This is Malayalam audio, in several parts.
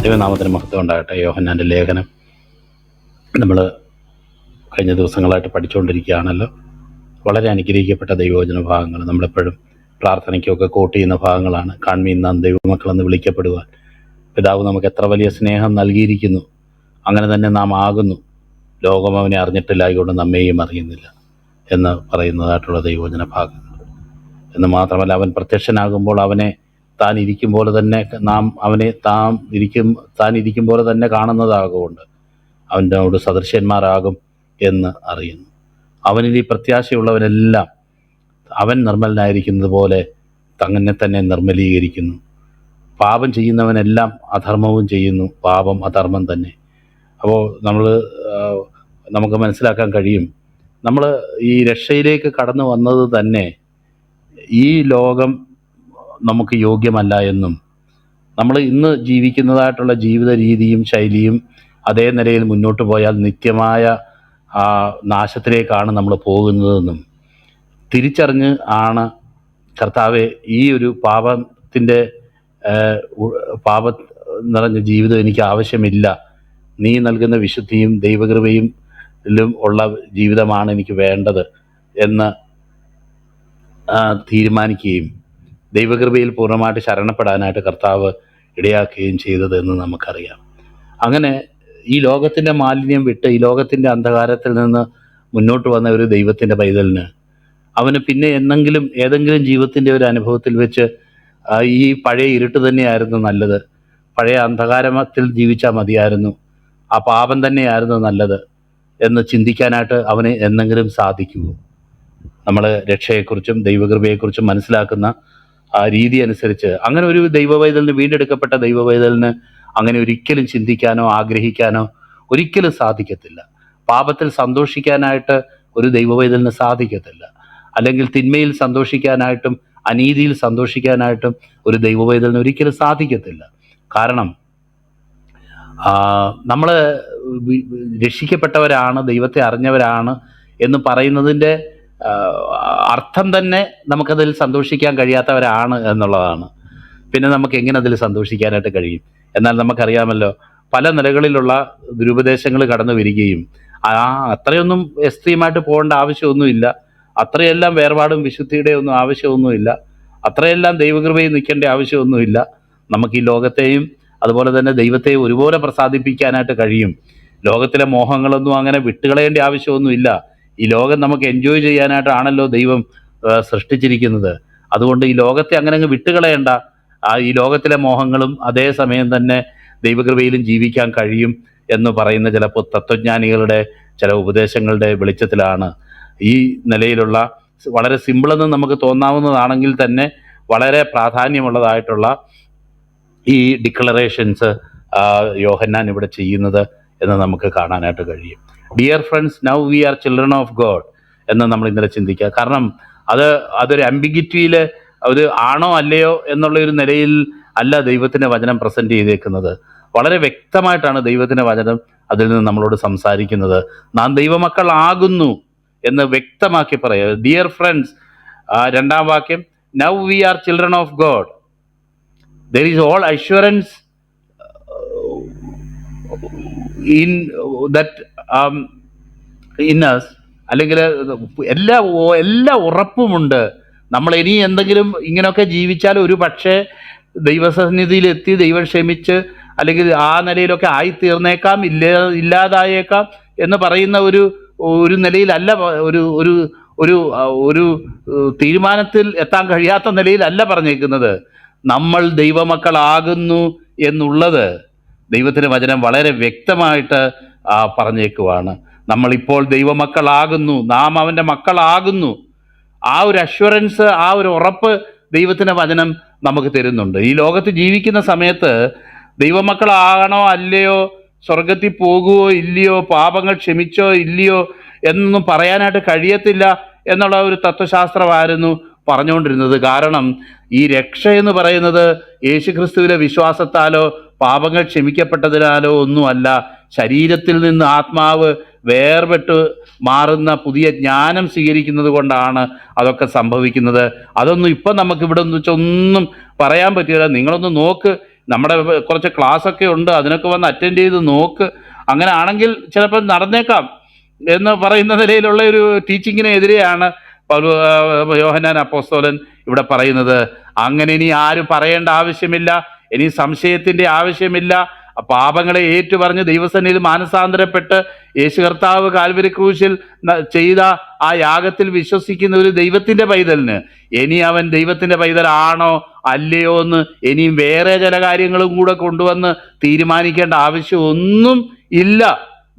ദൈവനാമത്തിന് മഹത്വം ഉണ്ടാകട്ടെ. യോഹന്നാൻ്റെ ലേഖനം നമ്മൾ കഴിഞ്ഞ ദിവസങ്ങളായിട്ട് പഠിച്ചുകൊണ്ടിരിക്കുകയാണല്ലോ. വളരെ അനുഗ്രഹിക്കപ്പെട്ട ദൈവവചന ഭാഗങ്ങൾ നമ്മളെപ്പോഴും പ്രാർത്ഥനയ്ക്കൊക്കെ കോട്ട് ചെയ്യുന്ന ഭാഗങ്ങളാണ്. കാൺമീൻ നാം ദൈവമക്കളെന്ന് വിളിക്കപ്പെടുവാൻ പിതാവ് നമുക്ക് എത്ര വലിയ സ്നേഹം നൽകിയിരിക്കുന്നു, അങ്ങനെ തന്നെ നാം ആകുന്നു, ലോകം അവനെ അറിഞ്ഞിട്ടില്ലായതുകൊണ്ട് നമ്മെയും അറിയുന്നില്ല എന്ന് പറയുന്നതായിട്ടുള്ള ദൈവവചന ഭാഗങ്ങൾ. എന്ന് മാത്രമല്ല, അവൻ പ്രത്യക്ഷനാകുമ്പോൾ അവനെ താൻ ഇരിക്കും പോലെ തന്നെ നാം അവനെ താൻ ഇരിക്കും പോലെ തന്നെ കാണുന്നതാകൊണ്ട് അവനോട് സദൃശ്യന്മാരാകും എന്ന് അറിയുന്നു. അവനിൽ ഈ പ്രത്യാശയുള്ളവനെല്ലാം അവൻ നിർമ്മലനായിരിക്കുന്നത് പോലെ തന്നെ തന്നെ നിർമ്മലീകരിക്കുന്നു. പാപം ചെയ്യുന്നവനെല്ലാം അധർമ്മവും ചെയ്യുന്നു, പാപം അധർമ്മം തന്നെ. അപ്പോൾ നമുക്ക് മനസ്സിലാക്കാൻ കഴിയും, നമ്മൾ ഈ രക്ഷയിലേക്ക് കടന്നു വന്നത് തന്നെ ഈ ലോകം നമുക്ക് യോഗ്യമല്ല എന്നും, നമ്മൾ ഇന്ന് ജീവിക്കുന്നതായിട്ടുള്ള ജീവിത രീതിയും ശൈലിയും അതേ നിലയിൽ മുന്നോട്ട് പോയാൽ നിത്യമായ നാശത്തിലേക്കാണ് നമ്മൾ പോകുന്നതെന്നും തിരിച്ചറിഞ്ഞ് ആണ് കർത്താവെ, ഈ ഒരു പാപം നിറഞ്ഞ ജീവിതം എനിക്ക് ആവശ്യമില്ല, നീ നൽകുന്ന വിശുദ്ധിയും ദൈവകൃപയും ഉള്ള ജീവിതമാണ് എനിക്ക് വേണ്ടത് എന്ന് തീരുമാനിക്കുകയും ദൈവകൃപയിൽ പൂർണ്ണമായിട്ട് ശരണപ്പെടാനായിട്ട് കർത്താവ് ഇടയാക്കുകയും ചെയ്തതെന്ന് നമുക്കറിയാം. അങ്ങനെ ഈ ലോകത്തിൻ്റെ മാലിന്യം വിട്ട് ഈ ലോകത്തിൻ്റെ അന്ധകാരത്തിൽ നിന്ന് മുന്നോട്ട് വന്ന ഒരു ദൈവത്തിൻ്റെ പൈതലിന് അവന് പിന്നെ ഏതെങ്കിലും ജീവിതത്തിൻ്റെ ഒരു അനുഭവത്തിൽ വെച്ച് ഈ പഴയ ഇരുട്ട് തന്നെയായിരുന്നു നല്ലത്, പഴയ അന്ധകാരത്തിൽ ജീവിച്ചാൽ മതിയായിരുന്നു, ആ പാപം തന്നെയായിരുന്നു നല്ലത് എന്ന് ചിന്തിക്കാനായിട്ട് അവന് എന്നെങ്കിലും സാധിക്കുമോ? നമ്മൾ രക്ഷയെക്കുറിച്ചും ദൈവകൃപയെക്കുറിച്ചും മനസ്സിലാക്കുന്ന ആ രീതി അനുസരിച്ച് അങ്ങനെ ഒരു ദൈവവൈതലിന്, വീണ്ടെടുക്കപ്പെട്ട ദൈവവൈതലിന് അങ്ങനെ ഒരിക്കലും ചിന്തിക്കാനോ ആഗ്രഹിക്കാനോ ഒരിക്കലും സാധിക്കത്തില്ല. പാപത്തിൽ സന്തോഷിക്കാനായിട്ട് ഒരു ദൈവവൈതലിന് സാധിക്കത്തില്ല. അല്ലെങ്കിൽ തിന്മയിൽ സന്തോഷിക്കാനായിട്ടും അനീതിയിൽ സന്തോഷിക്കാനായിട്ടും ഒരു ദൈവവൈതലിന് ഒരിക്കലും സാധിക്കത്തില്ല. കാരണം നമ്മൾ രക്ഷിക്കപ്പെട്ടവരാണ്, ദൈവത്തെ അറിഞ്ഞവരാണ് എന്ന് പറയുന്നതിൻ്റെ അർത്ഥം തന്നെ നമുക്കതിൽ സന്തോഷിക്കാൻ കഴിയാത്തവരാണ് എന്നുള്ളതാണ്. പിന്നെ നമുക്ക് എങ്ങനെ അതിൽ സന്തോഷിക്കാനായിട്ട് കഴിയും? എന്നാൽ നമുക്കറിയാമല്ലോ, പല നിലകളിലുള്ള ദുരുപദേശങ്ങൾ കടന്നു വരികയും അത്രയൊന്നും എക്സ്ട്രീമായിട്ട് പോകേണ്ട ആവശ്യമൊന്നുമില്ല, അത്രയെല്ലാം വേർപാടും വിശുദ്ധിയുടെ ഒന്നും ആവശ്യമൊന്നുമില്ല, അത്രയെല്ലാം ദൈവകൃപയിൽ നിൽക്കേണ്ട ആവശ്യമൊന്നുമില്ല. നമുക്ക് ഈ ലോകത്തെയും അതുപോലെ തന്നെ ദൈവത്തെയും ഒരുപോലെ പ്രസാദിപ്പിക്കാനായിട്ട് കഴിയും. ലോകത്തിലെ മോഹങ്ങളൊന്നും അങ്ങനെ വിട്ടുകളയേണ്ട ആവശ്യമൊന്നുമില്ല. ഈ ലോകം നമുക്ക് എൻജോയ് ചെയ്യാനായിട്ടാണല്ലോ ദൈവം സൃഷ്ടിച്ചിരിക്കുന്നത്. അതുകൊണ്ട് ഈ ലോകത്തെ അങ്ങനെ അങ്ങ് വിട്ടുകളയേണ്ട. ഈ ലോകത്തിലെ മോഹങ്ങളും അതേസമയം തന്നെ ദൈവകൃപയിലും ജീവിക്കാൻ കഴിയും എന്ന് പറയുന്ന ചില തത്വജ്ഞാനികളുടെ ചില ഉപദേശങ്ങളുടെ വെളിച്ചത്തിലാണ് ഈ നിലയിലുള്ള വളരെ സിമ്പിളെന്ന് നമുക്ക് തോന്നാവുന്നതാണെങ്കിൽ തന്നെ വളരെ പ്രാധാന്യമുള്ളതായിട്ടുള്ള ഈ ഡിക്ലറേഷൻസ് യോഹന്നാൻ ഇവിടെ ചെയ്യുന്നത് എന്ന് നമുക്ക് കാണാനായിട്ട് കഴിയും. Dear friends, now we are children of God എന്ന് നമ്മൾ ഇന്നലെ ചിന്തിക്കുക. കാരണം അതൊരു അംബിഗിറ്റിയിൽ ഒരു ആണോ അല്ലയോ എന്നുള്ള ഒരു നിലയിൽ അല്ല ദൈവത്തിൻ്റെ വചനം പ്രസൻറ്റ് ചെയ്തേക്കുന്നത്. വളരെ വ്യക്തമായിട്ടാണ് ദൈവത്തിൻ്റെ വചനം അതിൽ നിന്ന് നമ്മളോട് സംസാരിക്കുന്നത്. നാം ദൈവമക്കളാകുന്നു എന്ന് വ്യക്തമാക്കി പറയുക. ഡിയർ ഫ്രണ്ട്സ്, രണ്ടാം വാക്യം, now we are children of God, there is all assurance in that in us, അല്ലെങ്കിൽ എല്ലാ ഉറപ്പുമുണ്ട്. നമ്മൾ ഇനി എന്തെങ്കിലും ഇങ്ങനെയൊക്കെ ജീവിച്ചാൽ ഒരു പക്ഷേ ദൈവസന്നിധിയിലെത്തി ദൈവം ക്ഷമിച്ച് അല്ലെങ്കിൽ ആ നിലയിലൊക്കെ ആയിത്തീർന്നേക്കാം, ഇല്ലാതായേക്കാം എന്ന് പറയുന്ന ഒരു നിലയിലല്ല, ഒരു തീരുമാനത്തിൽ എത്താൻ കഴിയാത്ത നിലയിലല്ല പറഞ്ഞേക്കുന്നത്. നമ്മൾ ദൈവമക്കളാകുന്നു എന്നുള്ളത് ദൈവത്തിൻ്റെ വചനം വളരെ വ്യക്തമായിട്ട് പറഞ്ഞേക്കുവാണ്. നമ്മളിപ്പോൾ ദൈവമക്കളാകുന്നു, നാം അവൻ്റെ മക്കളാകുന്നു. ആ ഒരു അഷ്വറൻസ്, ആ ഒരു ഉറപ്പ് ദൈവത്തിൻ്റെ വചനം നമുക്ക് തരുന്നുണ്ട്. ഈ ലോകത്ത് ജീവിക്കുന്ന സമയത്ത് ദൈവമക്കളാകണോ അല്ലയോ, സ്വർഗത്തിൽ പോകുമോ ഇല്ലയോ, പാപങ്ങൾ ക്ഷമിച്ചോ ഇല്ലയോ എന്നൊന്നും പറയാനായിട്ട് കഴിയത്തില്ല എന്നുള്ള ഒരു തത്വശാസ്ത്രമായിരുന്നു പറഞ്ഞുകൊണ്ടിരുന്നത്. കാരണം ഈ രക്ഷ എന്ന് പറയുന്നത് യേശുക്രിസ്തുവിലെ വിശ്വാസത്താലോ പാപങ്ങൾ ക്ഷമിക്കപ്പെട്ടതിനാലോ ഒന്നുമല്ല. ശരീരത്തിൽ നിന്ന് ആത്മാവ് വേർപെട്ട് മാറുന്ന പുതിയ ജ്ഞാനം സ്വീകരിക്കുന്നത് കൊണ്ടാണ് അതൊക്കെ സംഭവിക്കുന്നത്. അതൊന്നും ഇപ്പം നമുക്ക് ഇവിടെ ഒന്നും പറയാൻ പറ്റില്ല. നിങ്ങളൊന്ന് നോക്ക്, നമ്മുടെ കുറച്ച് ക്ലാസ്സൊക്കെ ഉണ്ട്, അതിനൊക്കെ വന്ന് അറ്റൻഡ് ചെയ്ത് നോക്ക്. അങ്ങനെ ആണെങ്കിൽ ചിലപ്പോൾ നടന്നേക്കാം എന്ന് പറയുന്ന നിലയിലുള്ള ഒരു ടീച്ചിങ്ങിനെതിരെയാണ് യോഹന്നാൻ അപ്പോസ്തലൻ ഇവിടെ പറയുന്നത്. അങ്ങനെ ഇനി ആരും പറയേണ്ട ആവശ്യമില്ല, ഇനി സംശയത്തിൻ്റെ ആവശ്യമില്ല. പാപങ്ങളെ ഏറ്റുപറഞ്ഞ് ദൈവസന്നിധിയിൽ മാനസാന്തരപ്പെട്ട് യേശു കർത്താവ് കാൽവരി ക്രൂശിൽ ചെയ്ത ആ യാഗത്തിൽ വിശ്വസിക്കുന്ന ഒരു ദൈവത്തിൻ്റെ പൈതലിന് ഇനി അവൻ ദൈവത്തിൻ്റെ പൈതലാണോ അല്ലയോ എന്ന് ഇനിയും വേറെ ചില കാര്യങ്ങളും കൂടെ കൊണ്ടുവന്ന് തീരുമാനിക്കേണ്ട ആവശ്യമൊന്നും ഇല്ല.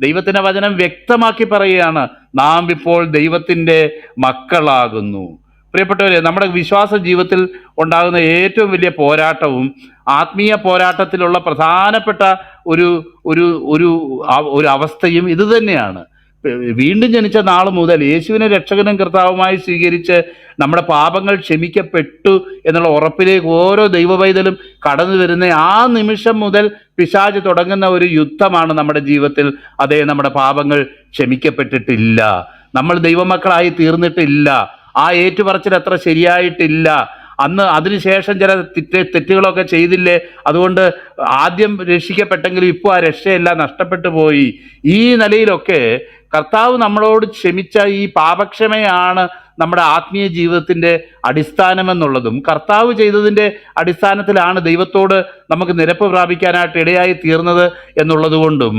ദൈവത്തിൻ്റെ വചനം വ്യക്തമാക്കി പറയുകയാണ്, നാം ഇപ്പോൾ ദൈവത്തിൻ്റെ മക്കളാകുന്നു. പ്രിയപ്പെട്ടവരെ, നമ്മുടെ വിശ്വാസ ജീവിതത്തിൽ ഉണ്ടാകുന്ന ഏറ്റവും വലിയ പോരാട്ടവും ആത്മീയ പോരാട്ടത്തിലുള്ള പ്രധാനപ്പെട്ട ഒരു ഒരു ഒരു ഒരു അവസ്ഥയും ഇത് തന്നെയാണ്. വീണ്ടും ജനിച്ച നാൾ മുതൽ യേശുവിനെ രക്ഷകനും കർത്താവുമായി സ്വീകരിച്ച് നമ്മുടെ പാപങ്ങൾ ക്ഷമിക്കപ്പെട്ടു എന്നുള്ള ഉറപ്പിലേക്ക് ഓരോ ദൈവപൈതലും കടന്നു വരുന്ന ആ നിമിഷം മുതൽ പിശാച് തുടങ്ങുന്ന ഒരു യുദ്ധമാണ് നമ്മുടെ ജീവിതത്തിൽ. അതേ, നമ്മുടെ പാപങ്ങൾ ക്ഷമിക്കപ്പെട്ടിട്ടില്ല, നമ്മൾ ദൈവമക്കളായി തീർന്നിട്ടില്ല, ആ ഏറ്റുപറച്ചിൽ അത്ര ശരിയായിട്ടില്ല, അന്ന് അതിനുശേഷം ചില തെറ്റുകളൊക്കെ ചെയ്തില്ലേ, അതുകൊണ്ട് ആദ്യം രക്ഷിക്കപ്പെട്ടെങ്കിലും ഇപ്പോൾ ആ രക്ഷയെല്ലാം നഷ്ടപ്പെട്ടു പോയി. ഈ നിലയിലൊക്കെ കർത്താവ് നമ്മളോട് ക്ഷമിച്ച ഈ പാപക്ഷമയാണ് നമ്മുടെ ആത്മീയ ജീവിതത്തിൻ്റെ അടിസ്ഥാനമെന്നുള്ളതും കർത്താവ് ചെയ്തതിൻ്റെ അടിസ്ഥാനത്തിലാണ് ദൈവത്തോട് നമുക്ക് നിരപ്പ് പ്രാപിക്കാനായിട്ട് ഇടയായി തീർന്നത് എന്നുള്ളത് കൊണ്ടും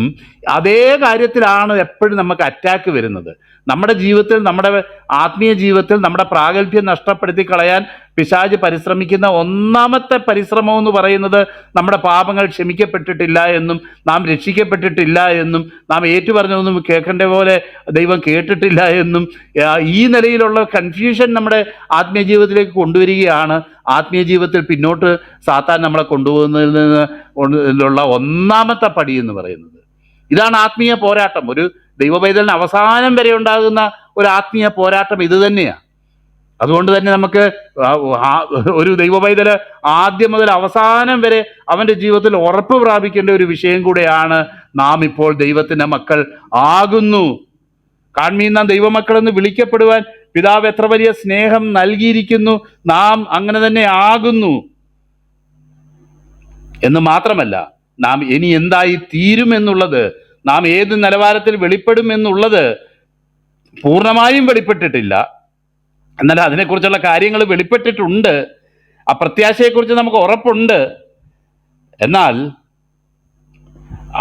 അതേ കാര്യത്തിലാണ് എപ്പോഴും നമുക്ക് അറ്റാക്ക് വരുന്നത്. നമ്മുടെ ജീവിതത്തിൽ, നമ്മുടെ ആത്മീയ ജീവിതത്തിൽ നമ്മുടെ പ്രാഗൽഭ്യം നഷ്ടപ്പെടുത്തി കളയാൻ പിശാച് പരിശ്രമിക്കുന്ന ഒന്നാമത്തെ പരിശ്രമം എന്ന് പറയുന്നത് നമ്മുടെ പാപങ്ങൾ ക്ഷമിക്കപ്പെട്ടിട്ടില്ല എന്നും നാം രക്ഷിക്കപ്പെട്ടിട്ടില്ല എന്നും നാം ഏറ്റുപറഞ്ഞൊന്നും കേൾക്കേണ്ട പോലെ ദൈവം കേട്ടിട്ടില്ല എന്നും ഈ നിലയിലുള്ള കൺഫ്യൂഷൻ നമ്മുടെ ആത്മീയ ജീവിതത്തിലേക്ക് കൊണ്ടുവരികയാണ് ആത്മീയ ജീവിതത്തിൽ പിന്നോട്ട് സാത്താൻ നമ്മളെ കൊണ്ടുപോകുന്നതിൽ നിന്നുള്ള ഒന്നാമത്തെ പടി എന്ന് പറയുന്നത്. ഇതാണ് ആത്മീയ പോരാട്ടം. ഒരു ദൈവപൈതലിന് അവസാനം വരെ ഉണ്ടാകുന്ന ഒരു ആത്മീയ പോരാട്ടം ഇത് തന്നെയാണ്. അതുകൊണ്ട് തന്നെ നമുക്ക് ഒരു ദൈവപൈതല് ആദ്യം മുതൽ അവസാനം വരെ അവൻ്റെ ജീവിതത്തിൽ ഉറപ്പ് പ്രാപിക്കേണ്ട ഒരു വിഷയം കൂടെയാണ് നാം ഇപ്പോൾ ദൈവത്തിൻ്റെ മക്കൾ ആകുന്നു. കാൺമീൻ നാം ദൈവമക്കളെന്ന് വിളിക്കപ്പെടുവാൻ പിതാവ് എത്ര വലിയ സ്നേഹം നൽകിയിരിക്കുന്നു, നാം അങ്ങനെ തന്നെ ആകുന്നു എന്ന് മാത്രമല്ല, നാം ഇനി എന്തായി തീരുമെന്നുള്ളത്, നാം ഏത് നിലവാരത്തിൽ വെളിപ്പെടും എന്നുള്ളത് പൂർണ്ണമായും വെളിപ്പെട്ടിട്ടില്ല. എന്നാൽ അതിനെക്കുറിച്ചുള്ള കാര്യങ്ങൾ വെളിപ്പെട്ടിട്ടുണ്ട്. ആ പ്രത്യാശയെക്കുറിച്ച് നമുക്ക് ഉറപ്പുണ്ട്. എന്നാൽ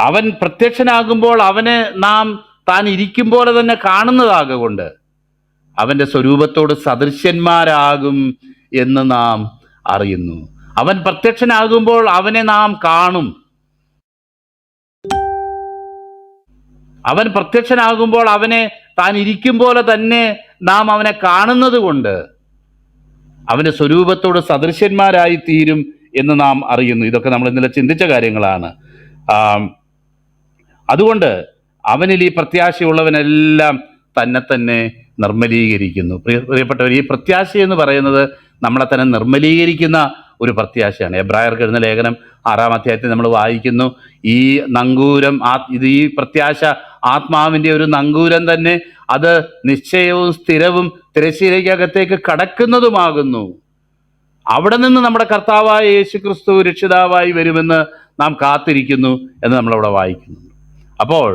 അവൻ പ്രത്യക്ഷനാകുമ്പോൾ അവനെ നാം താൻ ഇരിക്കും പോലെ തന്നെ കാണുന്നതാകൊണ്ട് അവൻ്റെ സ്വരൂപത്തോട് സദൃശ്യന്മാരാകും എന്ന് നാം അറിയുന്നു. അവൻ പ്രത്യക്ഷനാകുമ്പോൾ അവനെ നാം കാണും. അവൻ പ്രത്യക്ഷനാകുമ്പോൾ അവനെ താൻ ഇരിക്കും പോലെ തന്നെ നാം അവനെ കാണുന്നത് കൊണ്ട് അവൻ്റെ സ്വരൂപത്തോട് സദൃശ്യന്മാരായി തീരും എന്ന് നാം അറിയുന്നു. ഇതൊക്കെ നമ്മൾ ഇന്നലെ ചിന്തിച്ച കാര്യങ്ങളാണ്. അതുകൊണ്ട് അവനിൽ ഈ പ്രത്യാശയുള്ളവനെല്ലാം തന്നെ തന്നെ നിർമ്മലീകരിക്കുന്നു. പ്രിയപ്പെട്ടവർ, ഈ പ്രത്യാശ എന്ന് പറയുന്നത് നമ്മളെ തന്നെ നിർമ്മലീകരിക്കുന്ന ഒരു പ്രത്യാശയാണ്. എബ്രായർക്ക് എഴുതുന്ന ലേഖനം 6-ാം അധ്യായത്തിൽ നമ്മൾ വായിക്കുന്നു, ഈ നങ്കൂരം, ഈ പ്രത്യാശ ആത്മാവിൻ്റെ ഒരു നങ്കൂരം തന്നെ, അത് നിശ്ചയവും സ്ഥിരവും തിരശ്ശീലയ്ക്കകത്തേക്ക് കടക്കുന്നതുമാകുന്നു. അവിടെ നിന്ന് നമ്മുടെ കർത്താവായ യേശുക്രിസ്തു രക്ഷിതാവായി വരുമെന്ന് നാം കാത്തിരിക്കുന്നു എന്ന് നമ്മളവിടെ വായിക്കുന്നു. അപ്പോൾ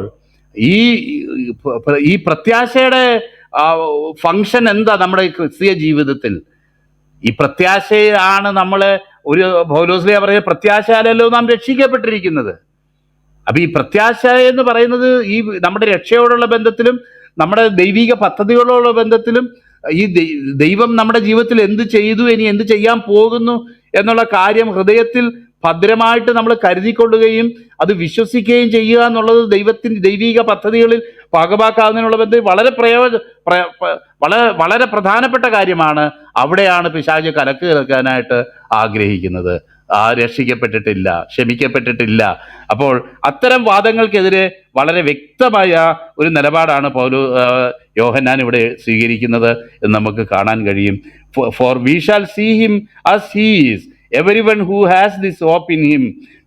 ഈ പ്രത്യാശയുടെ ഫങ്ഷൻ എന്താ നമ്മുടെ ക്രിസ്തീയ ജീവിതത്തിൽ? ഈ പ്രത്യാശയാണ് നമ്മളെ, ഒരു പൗലോസ്ലീഹ പറയുന്ന പ്രത്യാശയാലല്ലോ നാം രക്ഷിക്കപ്പെട്ടിരിക്കുന്നത്. അപ്പൊ ഈ പ്രത്യാശ എന്ന് പറയുന്നത് ഈ നമ്മുടെ രക്ഷയോടുള്ള ബന്ധത്തിലും നമ്മുടെ ദൈവിക പദ്ധതികളോടുള്ള ബന്ധത്തിലും ഈ ദൈവം നമ്മുടെ ജീവിതത്തിൽ എന്ത് ചെയ്തു, ഇനി എന്ത് ചെയ്യാൻ പോകുന്നു എന്നുള്ള കാര്യം ഹൃദയത്തിൽ ഭദ്രമായിട്ട് നമ്മൾ കരുതിക്കൊള്ളുകയും അത് വിശ്വസിക്കുകയും ചെയ്യുക എന്നുള്ളത് ദൈവത്തിൻ്റെ ദൈവിക പദ്ധതികളിൽ ഭാഗമാക്കാവുന്നതിനുള്ള ബന്ധം വളരെ പ്രധാനപ്പെട്ട കാര്യമാണ്. അവിടെയാണ് പിശാച് കലക്ക് കിടക്കാനായിട്ട് ആഗ്രഹിക്കുന്നത്. രക്ഷിക്കപ്പെട്ടിട്ടില്ല, ക്ഷമിക്കപ്പെട്ടിട്ടില്ല. അപ്പോൾ അത്തരം വാദങ്ങൾക്കെതിരെ വളരെ വ്യക്തമായ ഒരു നിലപാടാണ് യോഹന്നാൻ ഇവിടെ സ്വീകരിക്കുന്നത് എന്ന് നമുക്ക് കാണാൻ കഴിയും. For we shall see him as he is. Everyone who has this hope in him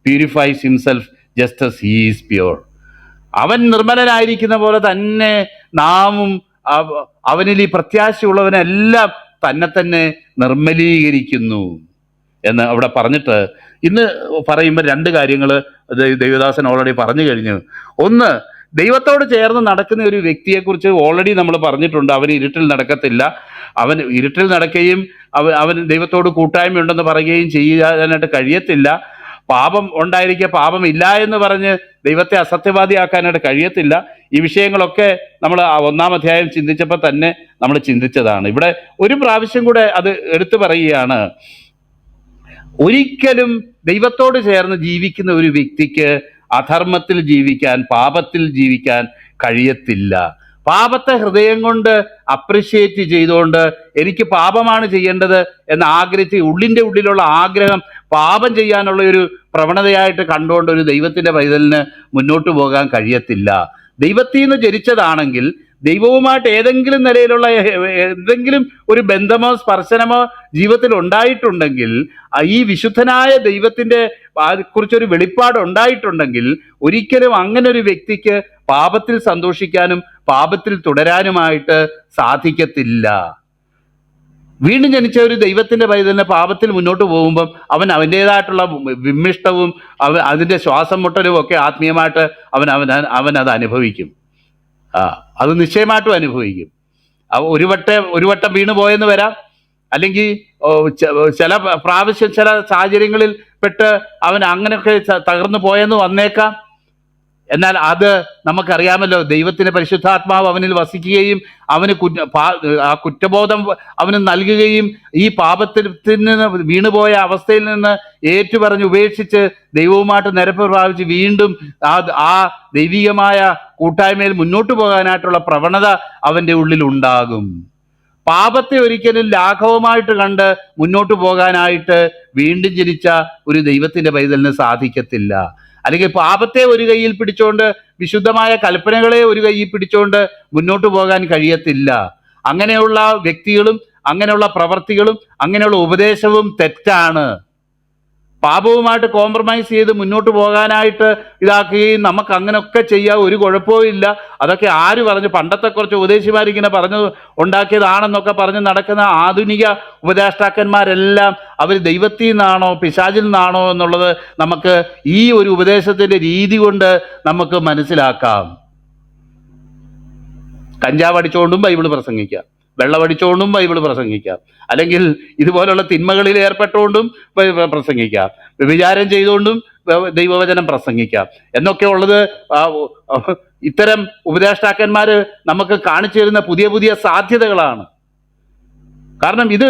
purifies himself just as he is pure. അവൻ നിർമ്മലനായിരിക്കുന്ന പോലെ തന്നെ നാമും അവനിൽ ഈ പ്രത്യാശയുള്ളവനെല്ലാം തന്നെ നിർമ്മലീകരിക്കുന്നു എന്ന് അവിടെ പറഞ്ഞിട്ട് ഇന്ന് പറയുമ്പോൾ രണ്ട് കാര്യങ്ങൾ ദേവദാസൻ ഓൾറെഡി പറഞ്ഞു കഴിഞ്ഞു. ഒന്ന്, ദൈവത്തോട് ചേർന്ന് നടക്കുന്ന ഒരു വ്യക്തിയെക്കുറിച്ച് ഓൾറെഡി നമ്മൾ പറഞ്ഞിട്ടുണ്ട്. അവൻ ഇരുട്ടിൽ നടക്കത്തില്ല. അവൻ ഇരുട്ടിൽ നടക്കുകയും അവൻ ദൈവത്തോട് കൂട്ടായ്മയുണ്ടെന്ന് പറയുകയും ചെയ്യാനായിട്ട് കഴിയത്തില്ല. പാപം ഉണ്ടായിരിക്കുക പാപമില്ല എന്ന് പറഞ്ഞ് ദൈവത്തെ അസത്യവാദിയാക്കാനായിട്ട് കഴിയത്തില്ല. ഈ വിഷയങ്ങളൊക്കെ നമ്മൾ 1-ാം അധ്യായം ചിന്തിച്ചപ്പോൾ തന്നെ നമ്മൾ ചിന്തിച്ചതാണ്. ഇവിടെ ഒരു പ്രാവശ്യം കൂടെ അത് എടുത്തു പറയുകയാണ്. ഒരിക്കലും ദൈവത്തോട് ചേർന്ന് ജീവിക്കുന്ന ഒരു വ്യക്തിക്ക് അധർമ്മത്തിൽ ജീവിക്കാൻ, പാപത്തിൽ ജീവിക്കാൻ കഴിയത്തില്ല. പാപത്തെ ഹൃദയം കൊണ്ട് അപ്രിഷ്യേറ്റ് ചെയ്തുകൊണ്ട് എനിക്ക് പാപമാണ് ചെയ്യേണ്ടത് എന്ന് ആഗ്രഹിച്ച് ഉള്ളിൻ്റെ ഉള്ളിലുള്ള ആഗ്രഹം പാപം ചെയ്യാനുള്ള ഒരു പ്രവണതയായിട്ട് കണ്ടുകൊണ്ട് ഒരു ദൈവത്തിൻ്റെ പൈതലിന് മുന്നോട്ട് പോകാൻ കഴിയത്തില്ല. ദൈവത്തിൽ നിന്ന് ജനിച്ചതാണെങ്കിൽ ദൈവവുമായിട്ട് ഏതെങ്കിലും നിലയിലുള്ള എന്തെങ്കിലും ഒരു ബന്ധമോ സ്പർശനമോ ജീവിതത്തിൽ ഉണ്ടായിട്ടുണ്ടെങ്കിൽ, ഈ വിശുദ്ധനായ ദൈവത്തിൻ്റെ കുറിച്ചൊരു വെളിപ്പാട് ഉണ്ടായിട്ടുണ്ടെങ്കിൽ ഒരിക്കലും അങ്ങനെ ഒരു വ്യക്തിക്ക് പാപത്തിൽ സന്തോഷിക്കാനും പാപത്തിൽ തുടരാനുമായിട്ട് സാധിക്കത്തില്ല. വീണ്ടും ജനിച്ച ഒരു ദൈവത്തിന്റെ പൈതലിന് പാപത്തിൽ മുന്നോട്ട് പോകുമ്പം അവൻ്റേതായിട്ടുള്ള വിമ്മിഷ്ടവും അതിൻ്റെ ശ്വാസം മുട്ടലും ഒക്കെ ആത്മീയമായിട്ട് അവൻ അത് അനുഭവിക്കും. അത് നിശ്ചയമായിട്ടും അനുഭവിക്കും. ഒരു വട്ടം വീണു പോയെന്ന് വരാം, അല്ലെങ്കിൽ ചില പ്രാവശ്യം ചില സാഹചര്യങ്ങളിൽ പെട്ട് അവൻ അങ്ങനെയൊക്കെ തകർന്നു പോയെന്ന് വന്നേക്കാം. എന്നാൽ അത് നമുക്കറിയാമല്ലോ, ദൈവത്തിന്റെ പരിശുദ്ധാത്മാവ് അവനിൽ വസിക്കുകയും അവന് ആ കുറ്റബോധം അവന് നൽകുകയും ഈ പാപത്തിൽ നിന്ന് വീണുപോയ അവസ്ഥയിൽ നിന്ന് ഏറ്റുപറഞ്ഞ് ഉപേക്ഷിച്ച് ദൈവവുമായിട്ട് നിരപ്പ് പ്രാപിച്ച് വീണ്ടും ആ ദൈവികമായ കൂട്ടായ്മയിൽ മുന്നോട്ട് പോകാനായിട്ടുള്ള പ്രവണത അവൻ്റെ ഉള്ളിൽ ഉണ്ടാകും. പാപത്തെ ഒരിക്കലും ലാഘവമായിട്ട് കണ്ട് മുന്നോട്ട് പോകാനായിട്ട് വീണ്ടും ജനിച്ച ഒരു ദൈവത്തിന്റെ പൈതലിന് സാധിക്കത്തില്ല. അല്ലെങ്കിൽ പാപത്തെ ഒരു കൈയിൽ പിടിച്ചോണ്ട് വിശുദ്ധമായ കൽപ്പനകളെ ഒരു കൈയിൽ പിടിച്ചോണ്ട് മുന്നോട്ട് പോകാൻ കഴിയത്തില്ല. അങ്ങനെയുള്ള വ്യക്തികളും അങ്ങനെയുള്ള പ്രവർത്തികളും അങ്ങനെയുള്ള ഉപദേശവും തെറ്റാണ്. പാപവുമായിട്ട് കോംപ്രമൈസ് ചെയ്ത് മുന്നോട്ട് പോകാനായിട്ട് ഇതാക്കുകയും നമുക്ക് അങ്ങനെയൊക്കെ ചെയ്യാൻ ഒരു കുഴപ്പവും ഇല്ല, അതൊക്കെ ആര് പറഞ്ഞു, പണ്ടത്തെ കുറച്ച് ഉപദേശിമാരിങ്ങനെ പറഞ്ഞു ഉണ്ടാക്കിയതാണെന്നൊക്കെ പറഞ്ഞ് നടക്കുന്ന ആധുനിക ഉപദേഷ്ടാക്കന്മാരെല്ലാം അവർ ദൈവത്തിൽ നിന്നാണോ പിശാചിൽ നിന്നാണോ എന്നുള്ളത് നമുക്ക് ഈ ഒരു ഉപദേശത്തിൻ്റെ രീതി കൊണ്ട് നമുക്ക് മനസ്സിലാക്കാം. കഞ്ചാവ് അടിച്ചുകൊണ്ടും ബൈബിൾ പ്രസംഗിക്കാം, വെള്ളമടിച്ചുകൊണ്ടും ബൈബിൾ പ്രസംഗിക്കാം, അല്ലെങ്കിൽ ഇതുപോലുള്ള തിന്മകളിൽ ഏർപ്പെട്ടുകൊണ്ടും പ്രസംഗിക്കാം, വ്യഭിചാരം ചെയ്തുകൊണ്ടും ദൈവവചനം പ്രസംഗിക്കാം എന്നൊക്കെ ഉള്ളത് ഇത്തരം ഉപദേഷ്ടാക്കന്മാർ നമുക്ക് കാണിച്ചു തരുന്ന പുതിയ പുതിയ സാധ്യതകളാണ്. കാരണം ഇത്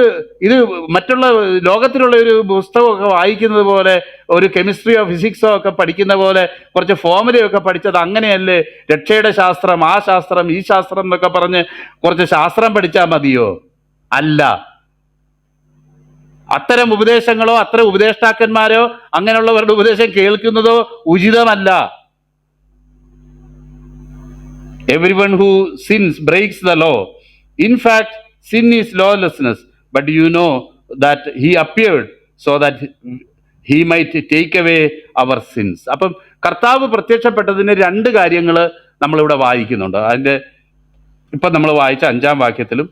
മറ്റുള്ള ലോകത്തിലുള്ള ഒരു പുസ്തകമൊക്കെ വായിക്കുന്നത് പോലെ, ഒരു കെമിസ്ട്രിയോ ഫിസിക്സോ ഒക്കെ പഠിക്കുന്ന പോലെ കുറച്ച് ഫോമുലയൊക്കെ പഠിച്ചത് അങ്ങനെയല്ലേ രക്ഷയുടെ ശാസ്ത്രം, ആ ശാസ്ത്രം, ഈ ശാസ്ത്രം എന്നൊക്കെ പറഞ്ഞ് കുറച്ച് ശാസ്ത്രം പഠിച്ചാൽ മതിയോ? അല്ല. അത്തരം ഉപദേശങ്ങളോ അത്തരം ഉപദേഷ്ടാക്കന്മാരോ അങ്ങനെയുള്ളവരുടെ ഉപദേശം കേൾക്കുന്നതോ ഉചിതമല്ല. Everyone who sins breaks the law. In fact, sin is lawlessness, but you know that he appeared so that he might take away our sins. അപ്പം കർത്താവ് പ്രത്യക്ഷപ്പെട്ടതിന് രണ്ട് കാര്യങ്ങൾ നമ്മളിവിടെ വായിക്കുന്നുണ്ട്. അതിൻ്റെ ഇപ്പം നമ്മൾ വായിച്ച 5-ാം വാക്യത്തിലും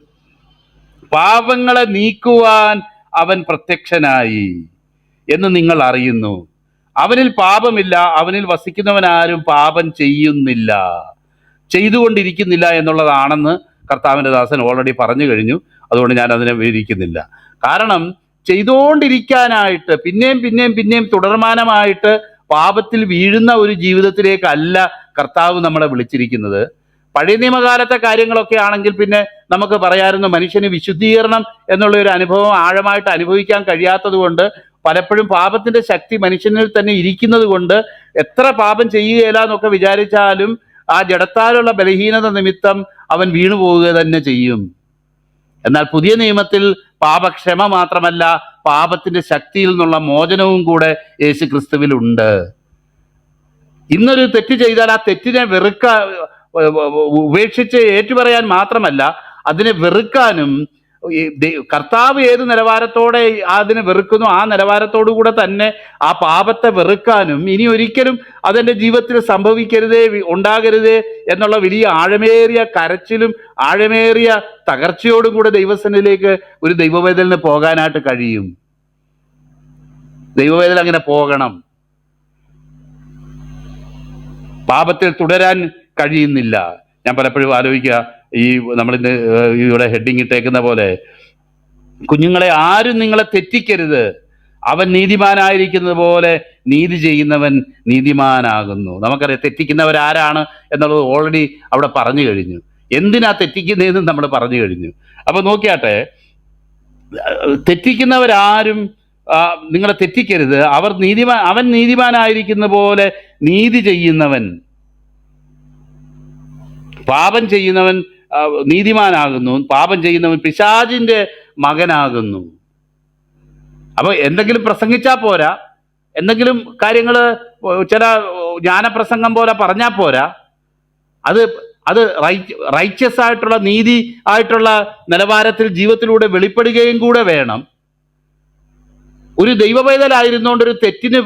പാപങ്ങളെ നീക്കുവാൻ അവൻ പ്രത്യക്ഷനായി എന്ന് നിങ്ങൾ അറിയുന്നു. അവനിൽ പാപമില്ല, അവനിൽ വസിക്കുന്നവനാരും പാപം ചെയ്യുന്നില്ല, ചെയ്തുകൊണ്ടിരിക്കുന്നില്ല എന്നുള്ളതാണെന്ന് കർത്താവിൻ്റെ ദാസൻ ഓൾറെഡി പറഞ്ഞു കഴിഞ്ഞു. അതുകൊണ്ട് ഞാൻ അതിനെ വിവരിക്കുന്നില്ല. കാരണം ചെയ്തുകൊണ്ടിരിക്കാനായിട്ട് പിന്നെയും തുടർമാനമായിട്ട് പാപത്തിൽ വീഴുന്ന ഒരു ജീവിതത്തിലേക്കല്ല കർത്താവ് നമ്മളെ വിളിച്ചിരിക്കുന്നത്. പഴയ നിയമകാലത്തെ കാര്യങ്ങളൊക്കെ ആണെങ്കിൽ പിന്നെ നമുക്ക് പറയാമായിരുന്നു, മനുഷ്യന് വിശുദ്ധീകരണം എന്നുള്ള ഒരു അനുഭവം ആഴമായിട്ട് അനുഭവിക്കാൻ കഴിയാത്തത് കൊണ്ട്, പലപ്പോഴും പാപത്തിന്റെ ശക്തി മനുഷ്യനിൽ തന്നെ ഇരിക്കുന്നത് കൊണ്ട് എത്ര പാപം ചെയ്യുകയില്ല എന്നൊക്കെ വിചാരിച്ചാലും ആ ജഡത്താലുള്ള ബലഹീനത നിമിത്തം അവൻ വീണു പോവുക തന്നെ ചെയ്യും. എന്നാൽ പുതിയ നിയമത്തിൽ പാപക്ഷമ മാത്രമല്ല, പാപത്തിന്റെ ശക്തിയിൽ നിന്നുള്ള മോചനവും കൂടെ യേശു ക്രിസ്തുവിലുണ്ട്. ഇന്നൊരു തെറ്റ് ചെയ്താൽ ആ തെറ്റിനെ ഉപേക്ഷിച്ച് ഏറ്റുപറയാൻ മാത്രമല്ല, അതിനെ വെറുക്കാനും, കർത്താവ് ഏത് നിലവാരത്തോടെ അതിനെ വെറുക്കുന്നു ആ നിലവാരത്തോടു കൂടെ തന്നെ ആ പാപത്തെ വെറുക്കാനും, ഇനി ഒരിക്കലും അതെൻ്റെ ജീവിതത്തിൽ സംഭവിക്കരുതേ, ഉണ്ടാകരുതേ എന്നുള്ള വലിയ ആഴമേറിയ കരച്ചിലും ആഴമേറിയ തകർച്ചയോടും കൂടെ ദൈവസന്നിധിയിലേക്ക് ഒരു ദൈവവേദലിന് പോകാനായിട്ട് കഴിയും. ദൈവവേദന അങ്ങനെ പോകണം. പാപത്തിൽ തുടരാൻ കഴിയുന്നില്ല. ഞാൻ പലപ്പോഴും ആലോചിക്കുക, ഈ നമ്മളിന്ന് ഇവിടെ ഹെഡിങ് ഇട്ടേക്കുന്ന പോലെ, കുഞ്ഞുങ്ങളെ ആരും നിങ്ങളെ തെറ്റിക്കരുത്, അവൻ നീതിമാനായിരിക്കുന്നത് പോലെ നീതി ചെയ്യുന്നവൻ നീതിമാനാകുന്നു. നമുക്കറിയാം തെറ്റിക്കുന്നവരാരാണ് എന്നുള്ളത് ഓൾറെഡി അവിടെ പറഞ്ഞു കഴിഞ്ഞു. എന്തിനാ തെറ്റിക്കുന്നതെന്ന് നമ്മൾ പറഞ്ഞു കഴിഞ്ഞു. അപ്പൊ നോക്കിയാട്ടെ, തെറ്റിക്കുന്നവരാരും നിങ്ങളെ തെറ്റിക്കരുത്, അവൻ നീതിമാനായിരിക്കുന്ന പോലെ നീതി ചെയ്യുന്നവൻ, പാപം ചെയ്യുന്നവൻ നീതിമാനാകുന്നു, പാപം ചെയ്യുന്നവൻ പിശാചിന്റെ മകനാകുന്നു. അപ്പൊ എന്തെങ്കിലും പ്രസംഗിച്ചാൽ പോരാ, എന്തെങ്കിലും കാര്യങ്ങൾ ചില ജ്ഞാനപ്രസംഗം പോലെ പറഞ്ഞാൽ പോരാ, അത് റൈച്ചസ് ആയിട്ടുള്ള നീതി ആയിട്ടുള്ള നിലവാരത്തിൽ ജീവിതത്തിലൂടെ വെളിപ്പെടുകയും കൂടെ വേണം. ഒരു ദൈവപൈതലായിരുന്നുകൊണ്ട് ഒരു തെറ്റിന്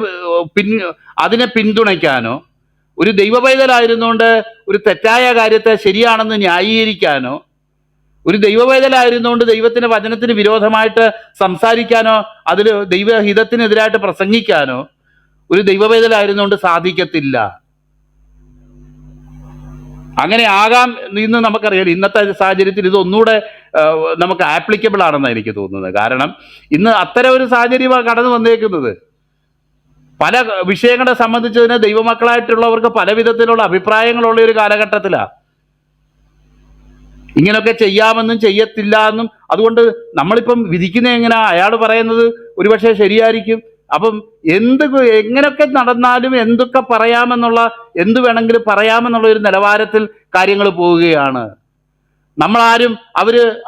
അതിനെ പിന്തുണയ്ക്കാനോ, ഒരു ദൈവപൈതലായിരുന്നുകൊണ്ട് ഒരു തെറ്റായ കാര്യത്തെ ശരിയാണെന്ന് ന്യായീകരിക്കാനോ, ഒരു ദൈവപൈതലായിരുന്നുകൊണ്ട് ദൈവത്തിന്റെ വചനത്തിന് വിരോധമായിട്ട് സംസാരിക്കാനോ, അതിൽ ദൈവഹിതത്തിനെതിരായിട്ട് പ്രസംഗിക്കാനോ ഒരു ദൈവപൈതലായിരുന്നുകൊണ്ട് സാധിക്കത്തില്ല. അങ്ങനെ ആകാം എന്ന് നമുക്കറിയാം. ഇന്നത്തെ സാഹചര്യത്തിൽ ഇത് ഒന്നുകൂടെ നമുക്ക് ആപ്ലിക്കബിൾ ആണെന്നാണ് എനിക്ക് തോന്നുന്നത്. കാരണം ഇന്ന് അത്തരം ഒരു സാഹചര്യമാണ് കടന്നു വന്നേക്കുന്നത്. പല വിഷയങ്ങളെ സംബന്ധിച്ചതിന് ദൈവമക്കളായിട്ടുള്ളവർക്ക് പല വിധത്തിലുള്ള അഭിപ്രായങ്ങളുള്ള ഒരു കാലഘട്ടത്തിലാണ്. ഇങ്ങനെയൊക്കെ ചെയ്യാമെന്നും ചെയ്യത്തില്ല എന്നും. അതുകൊണ്ട് നമ്മളിപ്പം വിധിക്കുന്നത് എങ്ങനെയാ? അയാൾ പറയുന്നത് ഒരുപക്ഷെ ശരിയായിരിക്കും. അപ്പം എങ്ങനെയൊക്കെ നടന്നാലും എന്തൊക്കെ പറയാമെന്നുള്ള, എന്ത് വേണമെങ്കിലും പറയാമെന്നുള്ള ഒരു നിലവാരത്തിൽ കാര്യങ്ങൾ പോവുകയാണ്. നമ്മളാരും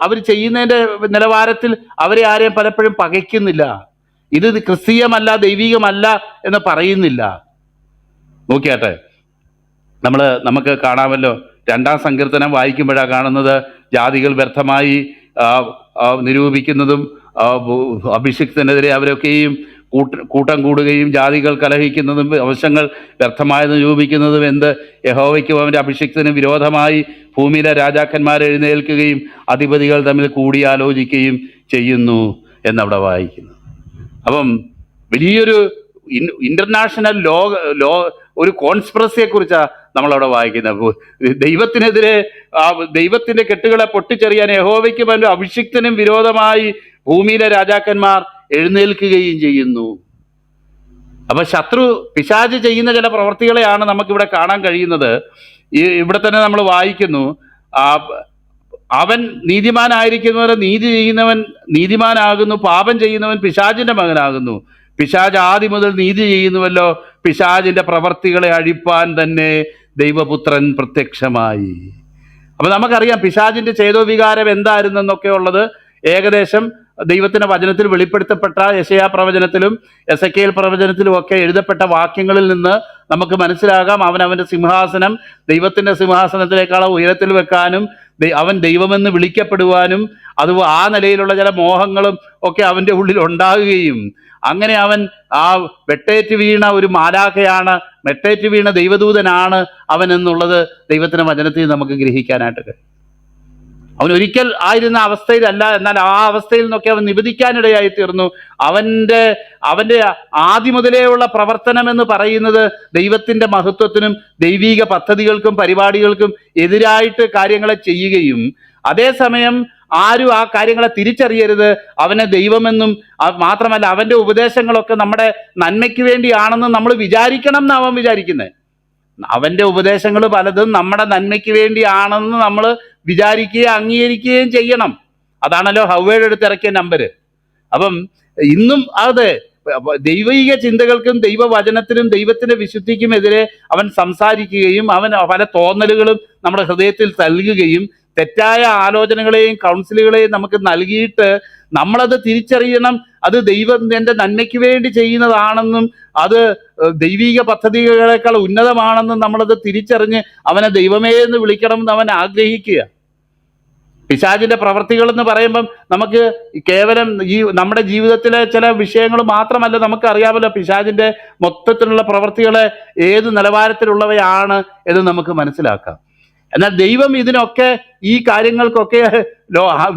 അവർ ചെയ്യുന്നതിൻ്റെ നിലവാരത്തിൽ അവരെ ആരെയും പലപ്പോഴും പകയ്ക്കുന്നില്ല. ഇത് ക്രിസ്തീയമല്ല, ദൈവികമല്ല എന്ന് പറയുന്നില്ല. നോക്കിയാട്ടെ, നമുക്ക് കാണാമല്ലോ, 2-ാം സങ്കീർത്തനം വായിക്കുമ്പോഴാണ് കാണുന്നത്, ജാതികൾ വ്യർത്ഥമായി നിരൂപിക്കുന്നതും അഭിഷിക്തനെതിരെ അവരൊക്കെയും കൂട്ടം കൂടുകയും ജാതികൾ കലഹിക്കുന്നതും വശങ്ങൾ വ്യർത്ഥമായി നിരൂപിക്കുന്നതും യഹോവയ്ക്കും അവൻ്റെ അഭിഷിക്തനും വിരോധമായി ഭൂമിയിലെ രാജാക്കന്മാർ എഴുന്നേൽക്കുകയും അധിപതികൾ തമ്മിൽ കൂടിയാലോചിക്കുകയും ചെയ്യുന്നു എന്നവിടെ വായിക്കുന്നു. അപ്പം വലിയൊരു ഇന്റർനാഷണൽ ഒരു കോൺസ്പിറസിയെ കുറിച്ചാണ് നമ്മളവിടെ വായിക്കുന്നത്. ദൈവത്തിനെതിരെ ദൈവത്തിന്റെ കെട്ടുകളെ പൊട്ടിച്ചെറിയാൻ യഹോവയ്ക്കും അവൻ്റെ അഭിഷിക്തനും വിരോധമായി ഭൂമിയിലെ രാജാക്കന്മാർ എഴുന്നേൽക്കുകയും ചെയ്യുന്നു. അപ്പൊ പിശാച് ചെയ്യുന്ന ചില പ്രവർത്തികളെയാണ് നമുക്കിവിടെ കാണാൻ കഴിയുന്നത്. ഇവിടെ തന്നെ നമ്മൾ വായിക്കുന്നു, അവൻ നീതിമാനായിരിക്കുന്നവരെ നീതി ചെയ്യുന്നവൻ നീതിമാനാകുന്നു, പാപം ചെയ്യുന്നവൻ പിശാചിന്റെ മകനാകുന്നു. പിശാച് ആദ്യം മുതൽ നീതി ചെയ്യുന്നുവല്ലോ, പിശാചിന്റെ പ്രവർത്തികളെ അഴിപ്പാൻ തന്നെ ദൈവപുത്രൻ പ്രത്യക്ഷമായി. അപ്പൊ നമുക്കറിയാം പിശാചിന്റെ ചേതോവികാരം എന്തായിരുന്നെന്നൊക്കെ ഉള്ളത് ഏകദേശം ദൈവത്തിന്റെ വചനത്തിൽ വെളിപ്പെടുത്തപ്പെട്ട യെശയ്യാ പ്രവചനത്തിലും എസെക്കിയേൽ പ്രവചനത്തിലും ഒക്കെ എഴുതപ്പെട്ട വാക്യങ്ങളിൽ നിന്ന് നമുക്ക് മനസ്സിലാകാം. അവന്റെ സിംഹാസനം ദൈവത്തിന്റെ സിംഹാസനത്തിനേക്കാളും ഉയരത്തിൽ വെക്കാനും അവൻ ദൈവമെന്ന് വിളിക്കപ്പെടുവാനും ആ നിലയിലുള്ള ചില മോഹങ്ങളും ഒക്കെ അവന്റെ ഉള്ളിൽ ഉണ്ടാകുകയും, അങ്ങനെ അവൻ വെട്ടേറ്റ് വീണ ഒരു മാലാഖയാണ്, വെട്ടേറ്റ് വീണ ദൈവദൂതനാണ് അവൻ എന്നുള്ളത് ദൈവത്തിന്റെ വചനത്തിൽ നമുക്ക് ഗ്രഹിക്കാനായിട്ട് കഴിയും. അവൻ ഒരിക്കൽ ആയിരുന്ന അവസ്ഥയിലല്ല, എന്നാൽ ആ അവസ്ഥയിൽ നിന്നൊക്കെ അവൻ നിബന്ധിക്കാനിടയായി തീർന്നു. അവന്റെ ആദ്യം മുതലേ ഉള്ള പ്രവർത്തനം എന്ന് പറയുന്നത് ദൈവത്തിന്റെ മഹത്വത്തിനും ദൈവീക പദ്ധതികൾക്കും പരിപാടികൾക്കും എതിരായിട്ട് കാര്യങ്ങളെ ചെയ്യുകയും, അതേസമയം ആരും ആ കാര്യങ്ങളെ തിരിച്ചറിയരുത്, അവനെ ദൈവമെന്നും മാത്രമല്ല അവന്റെ ഉപദേശങ്ങളൊക്കെ നമ്മുടെ നന്മയ്ക്ക് വേണ്ടിയാണെന്നും നമ്മൾ വിചാരിക്കണം എന്ന് അവൻ വിചാരിക്കുന്നത്. അവന്റെ ഉപദേശങ്ങൾ പലതും നമ്മുടെ നന്മയ്ക്ക് വേണ്ടിയാണെന്ന് നമ്മൾ വിചാരിക്കുകയും അംഗീകരിക്കുകയും ചെയ്യണം. അതാണല്ലോ ഹവ്വയുടെ അടുത്ത് ഇറക്കിയ നമ്പർ. അപ്പം ഇന്നും അതെ, ദൈവിക ചിന്തകൾക്കും ദൈവവചനത്തിനും ദൈവത്തിന്റെ വിശുദ്ധിക്കും എതിരെ അവൻ സംസാരിക്കുകയും അവൻ പല തോന്നലുകളും നമ്മുടെ ഹൃദയത്തിൽ നൽകുകയും തെറ്റായ ആലോചനകളെയും കൗൺസിലുകളെയും നമുക്ക് നൽകിയിട്ട് നമ്മളത് തിരിച്ചറിയണം. അത് ദൈവം എൻ്റെ നന്മയ്ക്ക് വേണ്ടി ചെയ്യുന്നതാണെന്നും അത് ദൈവിക പദ്ധതികളെക്കാൾ ഉന്നതമാണെന്നും നമ്മളത് തിരിച്ചറിഞ്ഞ് അവനെ ദൈവമേ എന്ന് വിളിക്കണമെന്ന് അവൻ ആഗ്രഹിക്കുക. പിശാചിന്റെ പ്രവർത്തികൾ എന്ന് പറയുമ്പം നമുക്ക് കേവലം നമ്മുടെ ജീവിതത്തിലെ ചില വിഷയങ്ങൾ മാത്രമല്ല, നമുക്ക് അറിയാമല്ലോ പിശാചിന്റെ മൊത്തത്തിലുള്ള പ്രവർത്തികളെ ഏത് നിലവാരത്തിലുള്ളവയാണ് എന്ന് നമുക്ക് മനസ്സിലാക്കാം. എന്നാൽ ദൈവം ഇതിനൊക്കെ, ഈ കാര്യങ്ങൾക്കൊക്കെ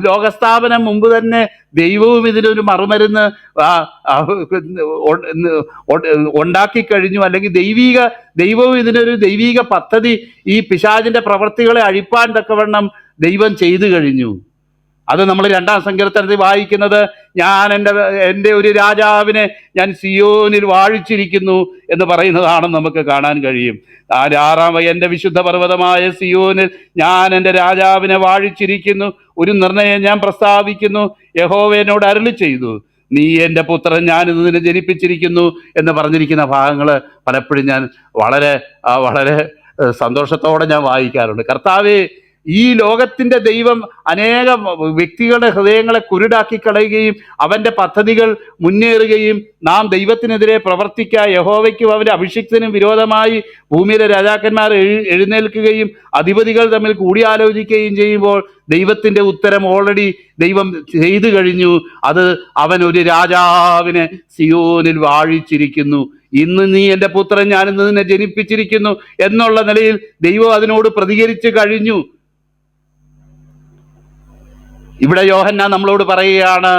ലോകസ്ഥാപനം മുമ്പ് തന്നെ ദൈവവും ഇതിനൊരു മറുമരുന്ന് ഉണ്ടാക്കി കഴിഞ്ഞു. അല്ലെങ്കിൽ ദൈവവും ഇതിനൊരു ദൈവീക പദ്ധതി ഈ പിശാചിന്റെ പ്രവർത്തികളെ അഴിപ്പാൻ തക്കവണ്ണം ദൈവം ചെയ്തു കഴിഞ്ഞു. അത് നമ്മൾ 2-ാം സങ്കീർത്തനത്തിൽ വായിക്കുന്നത്, ഞാൻ എൻ്റെ ഒരു രാജാവിനെ ഞാൻ സിയോനിൽ വാഴിച്ചിരിക്കുന്നു എന്ന് പറയുന്നതാണെന്ന് നമുക്ക് കാണാൻ കഴിയും. 6-ാം എൻ്റെ വിശുദ്ധ പർവ്വതമായ സിയോനിൽ ഞാൻ എൻ്റെ രാജാവിനെ വാഴിച്ചിരിക്കുന്നു, ഒരു നിർണയം ഞാൻ പ്രസ്താവിക്കുന്നു, യഹോവ എന്നോട് അരുളി ചെയ്തു, നീ എൻ്റെ പുത്രൻ, ഞാൻ ഇന്ന് നിന്നെ ജനിപ്പിച്ചിരിക്കുന്നു എന്ന് പറഞ്ഞിരിക്കുന്ന ഭാഗങ്ങൾ പലപ്പോഴും ഞാൻ വളരെ വളരെ സന്തോഷത്തോടെ ഞാൻ വായിക്കാറുണ്ട്. കർത്താവേ, ഈ ലോകത്തിന്റെ ദൈവം അനേകം വ്യക്തികളുടെ ഹൃദയങ്ങളെ കുരുടാക്കി കളയുകയും അവന്റെ പദ്ധതികൾ മുന്നേറുകയും നാം ദൈവത്തിനെതിരെ പ്രവർത്തിക്കുക, യഹോവയ്ക്കും അവന്റെ അഭിഷിക്തനും വിരോധമായി ഭൂമിയിലെ രാജാക്കന്മാർ എഴുന്നേൽക്കുകയും അധിപതികൾ തമ്മിൽ കൂടിയാലോചിക്കുകയും ചെയ്യുമ്പോൾ ദൈവത്തിന്റെ ഉത്തരം ഓൾറെഡി ദൈവം ചെയ്തു കഴിഞ്ഞു. അത് അവൻ ഒരു രാജാവിനെ സിയോനിൽ വാഴിച്ചിരിക്കുന്നു, ഇന്ന് നീ എൻ്റെ പുത്രൻ, ഞാൻ ഇന്ന് നിന്നെ ജനിപ്പിച്ചിരിക്കുന്നു എന്നുള്ള നിലയിൽ ദൈവം അതിനോട് പ്രതികരിച്ചു കഴിഞ്ഞു. ഇവിടെ യോഹന്നാൻ നമ്മളോട് പറയുകയാണ്,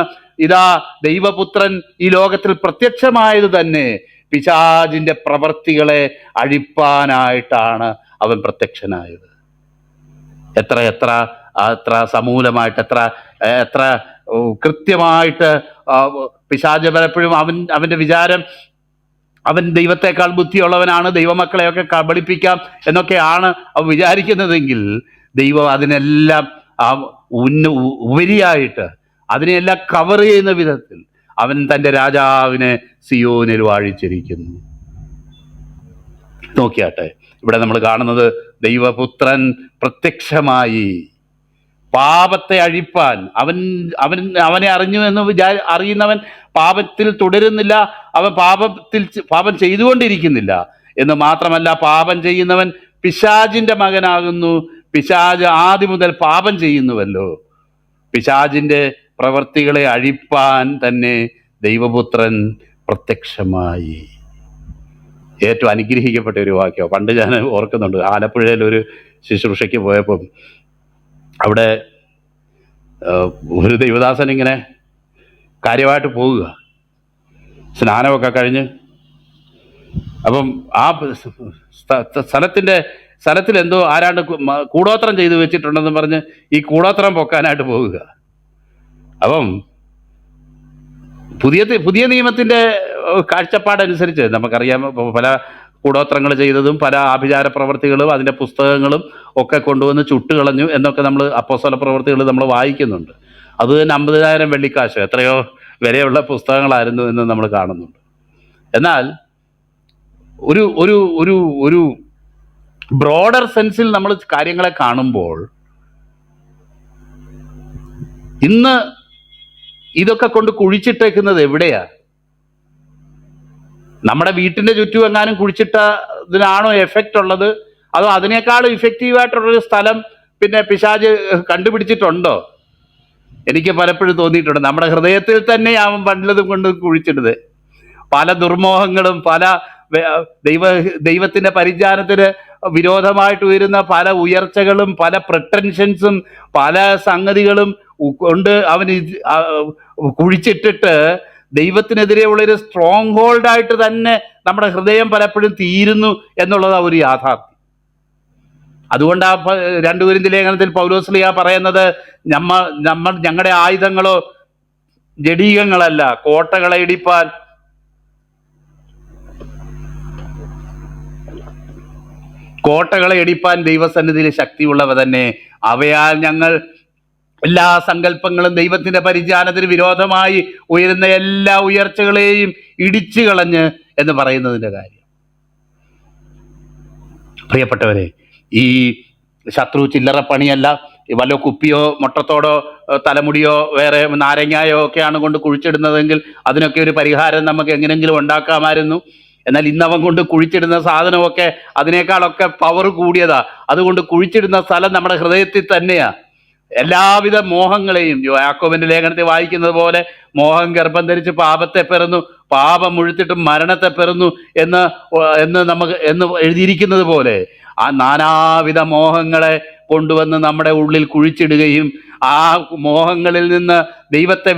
ഇതാ ദൈവപുത്രൻ ഈ ലോകത്തിൽ പ്രത്യക്ഷമായത് തന്നെ പിശാചിന്റെ പ്രവർത്തികളെ അഴിപ്പാനായിട്ടാണ് അവൻ പ്രത്യക്ഷനായത്. എത്ര സമൂലമായിട്ട്, എത്ര കൃത്യമായിട്ട് പിശാച് പലപ്പോഴും അവന്റെ വിചാരം അവൻ ദൈവത്തെക്കാൾ ബുദ്ധിയുള്ളവനാണ്, ദൈവമക്കളെയൊക്കെ കബളിപ്പിക്കാം എന്നൊക്കെയാണ് അവൻ വിചാരിക്കുന്നതെങ്കിൽ ദൈവം അതിനെല്ലാം ഉപരിയായിട്ട് അതിനെല്ലാം കവർ ചെയ്യുന്ന വിധത്തിൽ അവൻ തൻ്റെ രാജാവിനെ സിയോനിൽ വാഴിച്ചിരിക്കുന്നു. നോക്കിയാട്ടെ, ഇവിടെ നമ്മൾ കാണുന്നത് ദൈവപുത്രൻ പ്രത്യക്ഷമായി പാപത്തെ അഴിപ്പാൻ. അവനെ അറിഞ്ഞു എന്ന് അറിയുന്നവൻ പാപത്തിൽ തുടരുന്നില്ല, അവൻ പാപം ചെയ്തുകൊണ്ടിരിക്കുന്നില്ല എന്ന് മാത്രമല്ല, പാപം ചെയ്യുന്നവൻ പിശാചിന്റെ മകനാകുന്നു. പിശാച് ആദ്യം മുതൽ പാപം ചെയ്യുന്നുവല്ലോ. പിശാചിന്റെ പ്രവർത്തികളെ അഴിപ്പാൻ തന്നെ ദൈവപുത്രൻ പ്രത്യക്ഷമായി. ഏറ്റവും അനുഗ്രഹിക്കപ്പെട്ട ഒരു വാക്യം പണ്ട് ഞാൻ ഓർക്കുന്നുണ്ട്. ആലപ്പുഴയിൽ ഒരു ശുശ്രൂഷയ്ക്ക് പോയപ്പം അവിടെ ഒരു ദൈവദാസൻ ഇങ്ങനെ കാര്യമായിട്ട് പോവുക, സ്നാനമൊക്കെ കഴിഞ്ഞ്. അപ്പം ആ സ്ഥലത്തിൽ എന്തോ ആരാണ്ട് കൂടോത്രം ചെയ്തു വെച്ചിട്ടുണ്ടെന്ന് പറഞ്ഞ് ഈ കൂടോത്രം പൊക്കാനായിട്ട് പോവുക. അപ്പം പുതിയ നിയമത്തിന്റെ കാഴ്ചപ്പാടനുസരിച്ച് നമുക്കറിയാം, പല കൂടോത്രങ്ങൾ ചെയ്തതും പല ആഭിചാര പ്രവർത്തികളും അതിൻ്റെ പുസ്തകങ്ങളും ഒക്കെ കൊണ്ടുവന്ന് ചുട്ടുകളഞ്ഞു എന്നൊക്കെ നമ്മൾ അപ്പോസ്തല പ്രവർത്തികൾ നമ്മൾ വായിക്കുന്നുണ്ട്. അത് തന്നെ 50,000 വെള്ളിക്കാശ്, എത്രയോ വിലയുള്ള പുസ്തകങ്ങളായിരുന്നു എന്ന് നമ്മൾ കാണുന്നുണ്ട്. എന്നാൽ ഒരു ഒരു ഒരു ഒരു ബ്രോഡർ സെൻസിൽ നമ്മൾ കാര്യങ്ങളെ കാണുമ്പോൾ ഇന്ന് ഇതൊക്കെ കൊണ്ട് കുഴിച്ചിട്ടേക്കുന്നത് എവിടെയാ? നമ്മുടെ വീട്ടിന്റെ ചുറ്റും എങ്ങാനും കുഴിച്ചിട്ടതിനാണോ എഫക്റ്റ് ഉള്ളത്? അതോ അതിനേക്കാളും ഇഫക്റ്റീവായിട്ടുള്ളൊരു സ്ഥലം പിന്നെ പിശാച് കണ്ടുപിടിച്ചിട്ടുണ്ടോ? എനിക്ക് പലപ്പോഴും തോന്നിയിട്ടുണ്ട്, നമ്മുടെ ഹൃദയത്തിൽ തന്നെ അവൻ പണ്ടതും കൊണ്ട് കുഴിച്ചിടുന്നത്. പല ദുർമോഹങ്ങളും, പല ദൈവത്തിന്റെ പരിജ്ഞാനത്തിന് വിരോധമായിട്ട് ഉയരുന്ന പല ഉയർച്ചകളും, പല പ്രിട്ടൻഷൻസും, പല സംഗതികളും കൊണ്ട് അവൻ കുഴിച്ചിട്ടിട്ട് ദൈവത്തിനെതിരെയുള്ളൊരു സ്ട്രോങ് ഹോൾഡായിട്ട് തന്നെ നമ്മുടെ ഹൃദയം പലപ്പോഴും തീരുന്നു എന്നുള്ളതാണ് ഒരു യാഥാർത്ഥ്യം. അതുകൊണ്ട് 2 കൊരിന്ത്യർ ലേഖനത്തിൽ പൗലോസ്ലീഹ പറയുന്നത്, ഞങ്ങളുടെ ആയുധങ്ങളോ ജഡീകങ്ങളല്ല, കോട്ടകളെ ഇടിപ്പാൻ ദൈവസന്നിധിയിൽ ശക്തിയുള്ളവ തന്നെ. അവയാൽ ഞങ്ങൾ എല്ലാ സങ്കല്പങ്ങളും ദൈവത്തിന്റെ പരിജ്ഞാനത്തിന് വിരോധമായി ഉയരുന്ന എല്ലാ ഉയർച്ചകളെയും ഇടിച്ചു കളഞ്ഞ് എന്ന് പറയുന്നതിൻ്റെ കാര്യം. പ്രിയപ്പെട്ടവരെ, ഈ ശത്രു ചില്ലറ പണിയല്ല. വല്ല കുപ്പിയോ മുട്ടത്തോടോ തലമുടിയോ വേറെ നാരങ്ങായോ ഒക്കെയാണ് കൊണ്ട് കുഴിച്ചിടുന്നതെങ്കിൽ അതിനൊക്കെ ഒരു പരിഹാരം നമുക്ക് എങ്ങനെയെങ്കിലും ഉണ്ടാക്കാമായിരുന്നു. എന്നാൽ ഇന്നവൻ കൊണ്ട് കുഴിച്ചിടുന്ന സാധനമൊക്കെ അതിനേക്കാളൊക്കെ പവർ കൂടിയതാ. അതുകൊണ്ട് കുഴിച്ചിടുന്ന സ്ഥലം നമ്മുടെ ഹൃദയത്തിൽ തന്നെയാ. എല്ലാവിധ മോഹങ്ങളെയും യാക്കോബിന്റെ ലേഖനത്തിൽ വായിക്കുന്നത് പോലെ, മോഹം ഗർഭം ധരിച്ച് പാപത്തെ പിറന്നു, പാപം മുഴുത്തിട്ടും മരണത്തെ പിറന്നു എന്ന് എഴുതിയിരിക്കുന്നത് പോലെ, ആ നാനാവിധ മോഹങ്ങളെ കൊണ്ടുവന്ന് നമ്മുടെ ഉള്ളിൽ കുഴിച്ചിടുകയും ആ മോഹങ്ങളിൽ നിന്ന് ദൈവത്തെ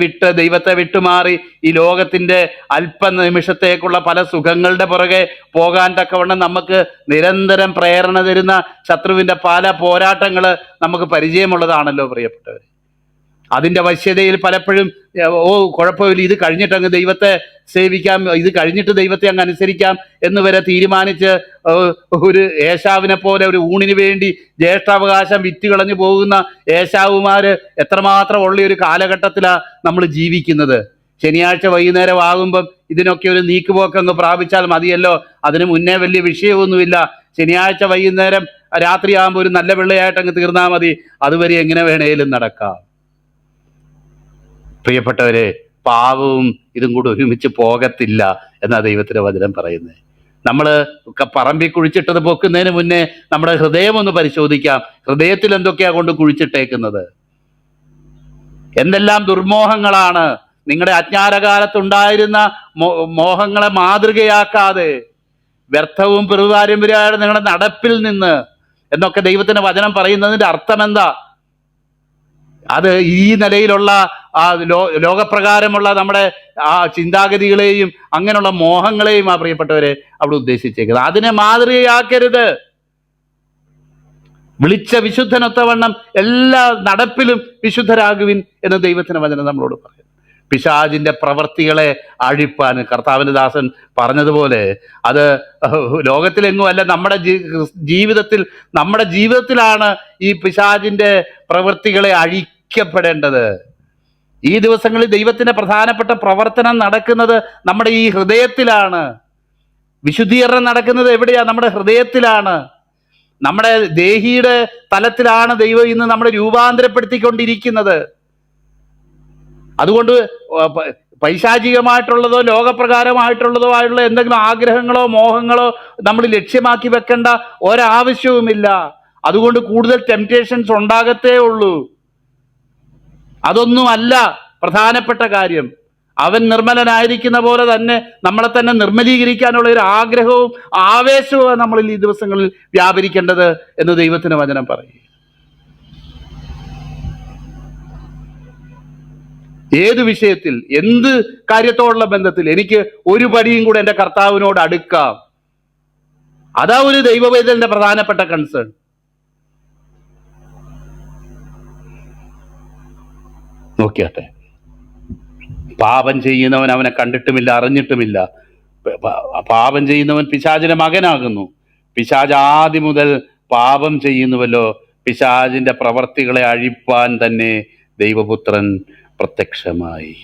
വിട്ടുമാറി ഈ ലോകത്തിൻ്റെ അല്പനിമിഷത്തേക്കുള്ള പല സുഖങ്ങളുടെ പുറകെ പോകാൻ തക്കവണ്ണം നമുക്ക് നിരന്തരം പ്രേരണ തരുന്ന ശത്രുവിൻ്റെ പല പോരാട്ടങ്ങൾ നമുക്ക് പരിചയമുള്ളതാണല്ലോ പ്രിയപ്പെട്ടവർ. അതിൻ്റെ വശ്യതയിൽ പലപ്പോഴും കുഴപ്പമില്ല, ഇത് കഴിഞ്ഞിട്ട് അങ്ങ് ദൈവത്തെ സേവിക്കാം, ഇത് കഴിഞ്ഞിട്ട് ദൈവത്തെ അങ്ങ് അനുസരിക്കാം എന്ന് വരെ തീരുമാനിച്ച് ഒരു ഏശാവിനെ പോലെ ഒരു ഊണിന് വേണ്ടി ജ്യേഷ്ഠാവകാശം വിറ്റുകളഞ്ഞു പോകുന്ന ഏശാവുമാര് എത്രമാത്രം ഉള്ള ഒരു കാലഘട്ടത്തിലാണ് നമ്മൾ ജീവിക്കുന്നത്. ശനിയാഴ്ച വൈകുന്നേരം ആകുമ്പം ഇതിനൊക്കെ ഒരു നീക്കുപോക്ക് അങ്ങ് പ്രാപിച്ചാൽ മതിയല്ലോ, അതിന് മുന്നേ വലിയ വിഷയമൊന്നുമില്ല. ശനിയാഴ്ച വൈകുന്നേരം രാത്രിയാകുമ്പോൾ ഒരു നല്ല വെള്ളയായിട്ട് അങ്ങ് തീർന്നാൽ മതി, അതുവരെ എങ്ങനെ വേണേലും നടക്കാം. പ്രിയപ്പെട്ടവരെ, പാവവും ഇതും കൂടെ ഒരുമിച്ച് പോകത്തില്ല എന്നാ ദൈവത്തിന്റെ വചനം പറയുന്നത്. നമ്മൾ പറമ്പിൽ കുഴിച്ചിട്ടത് പൊക്കുന്നതിന് മുന്നേ നമ്മുടെ ഹൃദയം ഒന്ന് പരിശോധിക്കാം. ഹൃദയത്തിൽ എന്തൊക്കെയാ കൊണ്ട് കുഴിച്ചിട്ടേക്കുന്നത്? എന്തെല്ലാം ദുർമോഹങ്ങളാണ്! നിങ്ങളുടെ അജ്ഞാനകാലത്തുണ്ടായിരുന്ന മോഹങ്ങളെ മാതൃകയാക്കാതെ വ്യർത്ഥവും പെറുപാരമ്പര്യമായ നിങ്ങളുടെ നടപ്പിൽ നിന്ന് എന്നൊക്കെ ദൈവത്തിന്റെ വചനം പറയുന്നതിന്റെ അർത്ഥം എന്താ? അത് ഈ നിലയിലുള്ള ആ ലോകപ്രകാരമുള്ള നമ്മുടെ ആ ചിന്താഗതികളെയും അങ്ങനെയുള്ള മോഹങ്ങളെയും പ്രിയപ്പെട്ടവരെ അവിടെ ഉദ്ദേശിച്ചേക്കുന്നത്. അതിനെ മാതൃകയാക്കരുത്. വിളിച്ച വിശുദ്ധനൊത്തവണ്ണം എല്ലാ നടപ്പിലും വിശുദ്ധരാകുവിൻ എന്ന് ദൈവത്തിന്റെ വചനം നമ്മളോട് പറയുന്നു. പിശാചിന്റെ പ്രവർത്തികളെ അഴിപ്പാൻ കർത്താവിന്റെ ദാസൻ പറഞ്ഞതുപോലെ അത് ലോകത്തിലെങ്ങും അല്ല, നമ്മുടെ ജീവിതത്തിലാണ് ഈ പിശാചിന്റെ പ്രവൃത്തികളെ അഴിക്കപ്പെടേണ്ടത്. ഈ ദിവസങ്ങളിൽ ദൈവത്തിന്റെ പ്രധാനപ്പെട്ട പ്രവർത്തനം നടക്കുന്നത് നമ്മുടെ ഈ ഹൃദയത്തിലാണ്. വിശുദ്ധീകരണം നടക്കുന്നത് എവിടെയാ? നമ്മുടെ ഹൃദയത്തിലാണ്. നമ്മുടെ ദേഹിയുടെ തലത്തിലാണ് ദൈവം ഇന്ന് നമ്മളെ രൂപാന്തരപ്പെടുത്തിക്കൊണ്ടിരിക്കുന്നത്. അതുകൊണ്ട് പൈശാചികമായിട്ടുള്ളതോ ലോകപ്രകാരമായിട്ടുള്ളതോ ആയുള്ള എന്തെങ്കിലും ആഗ്രഹങ്ങളോ മോഹങ്ങളോ നമ്മൾ ലക്ഷ്യമാക്കി വെക്കേണ്ട ഒരാവശ്യവുമില്ല. അതുകൊണ്ട് കൂടുതൽ ടെംപ്റ്റേഷൻസ് ഉണ്ടാകത്തേ ഉള്ളൂ. അതൊന്നുമല്ല പ്രധാനപ്പെട്ട കാര്യം. അവൻ നിർമ്മലനായിരിക്കുന്ന പോലെ തന്നെ നമ്മളെ തന്നെ നിർമ്മലീകരിക്കാനുള്ള ഒരു ആഗ്രഹവും ആവേശവും നമ്മളിൽ ഈ ദിവസങ്ങളിൽ വ്യാപരിക്കേണ്ടത് എന്ന് ദൈവത്തിന്റെ വചനം പറയും. ഏത് വിഷയത്തിൽ, എന്ത് കാര്യത്തോടുള്ള ബന്ധത്തിൽ എനിക്ക് ഒരു പടിയും കൂടെ എൻ്റെ കർത്താവിനോട് അടുക്കാം, അതാ ഒരു ദൈവവേദന്റെ പ്രധാനപ്പെട്ട കൺസേൺ. നോക്കിയാട്ടെ, പാപം ചെയ്യുന്നവൻ അവനെ കണ്ടിട്ടുമില്ല അറിഞ്ഞിട്ടുമില്ല. പാപം ചെയ്യുന്നവൻ പിശാചിന്റെ മകനാകുന്നു. പിശാച് ആദ്യം മുതൽ പാപം ചെയ്യുന്നുവല്ലോ. പിശാചിന്റെ പ്രവർത്തികളെ അഴിപ്പാൻ തന്നെ ദൈവപുത്രൻ പ്രത്യക്ഷമായി.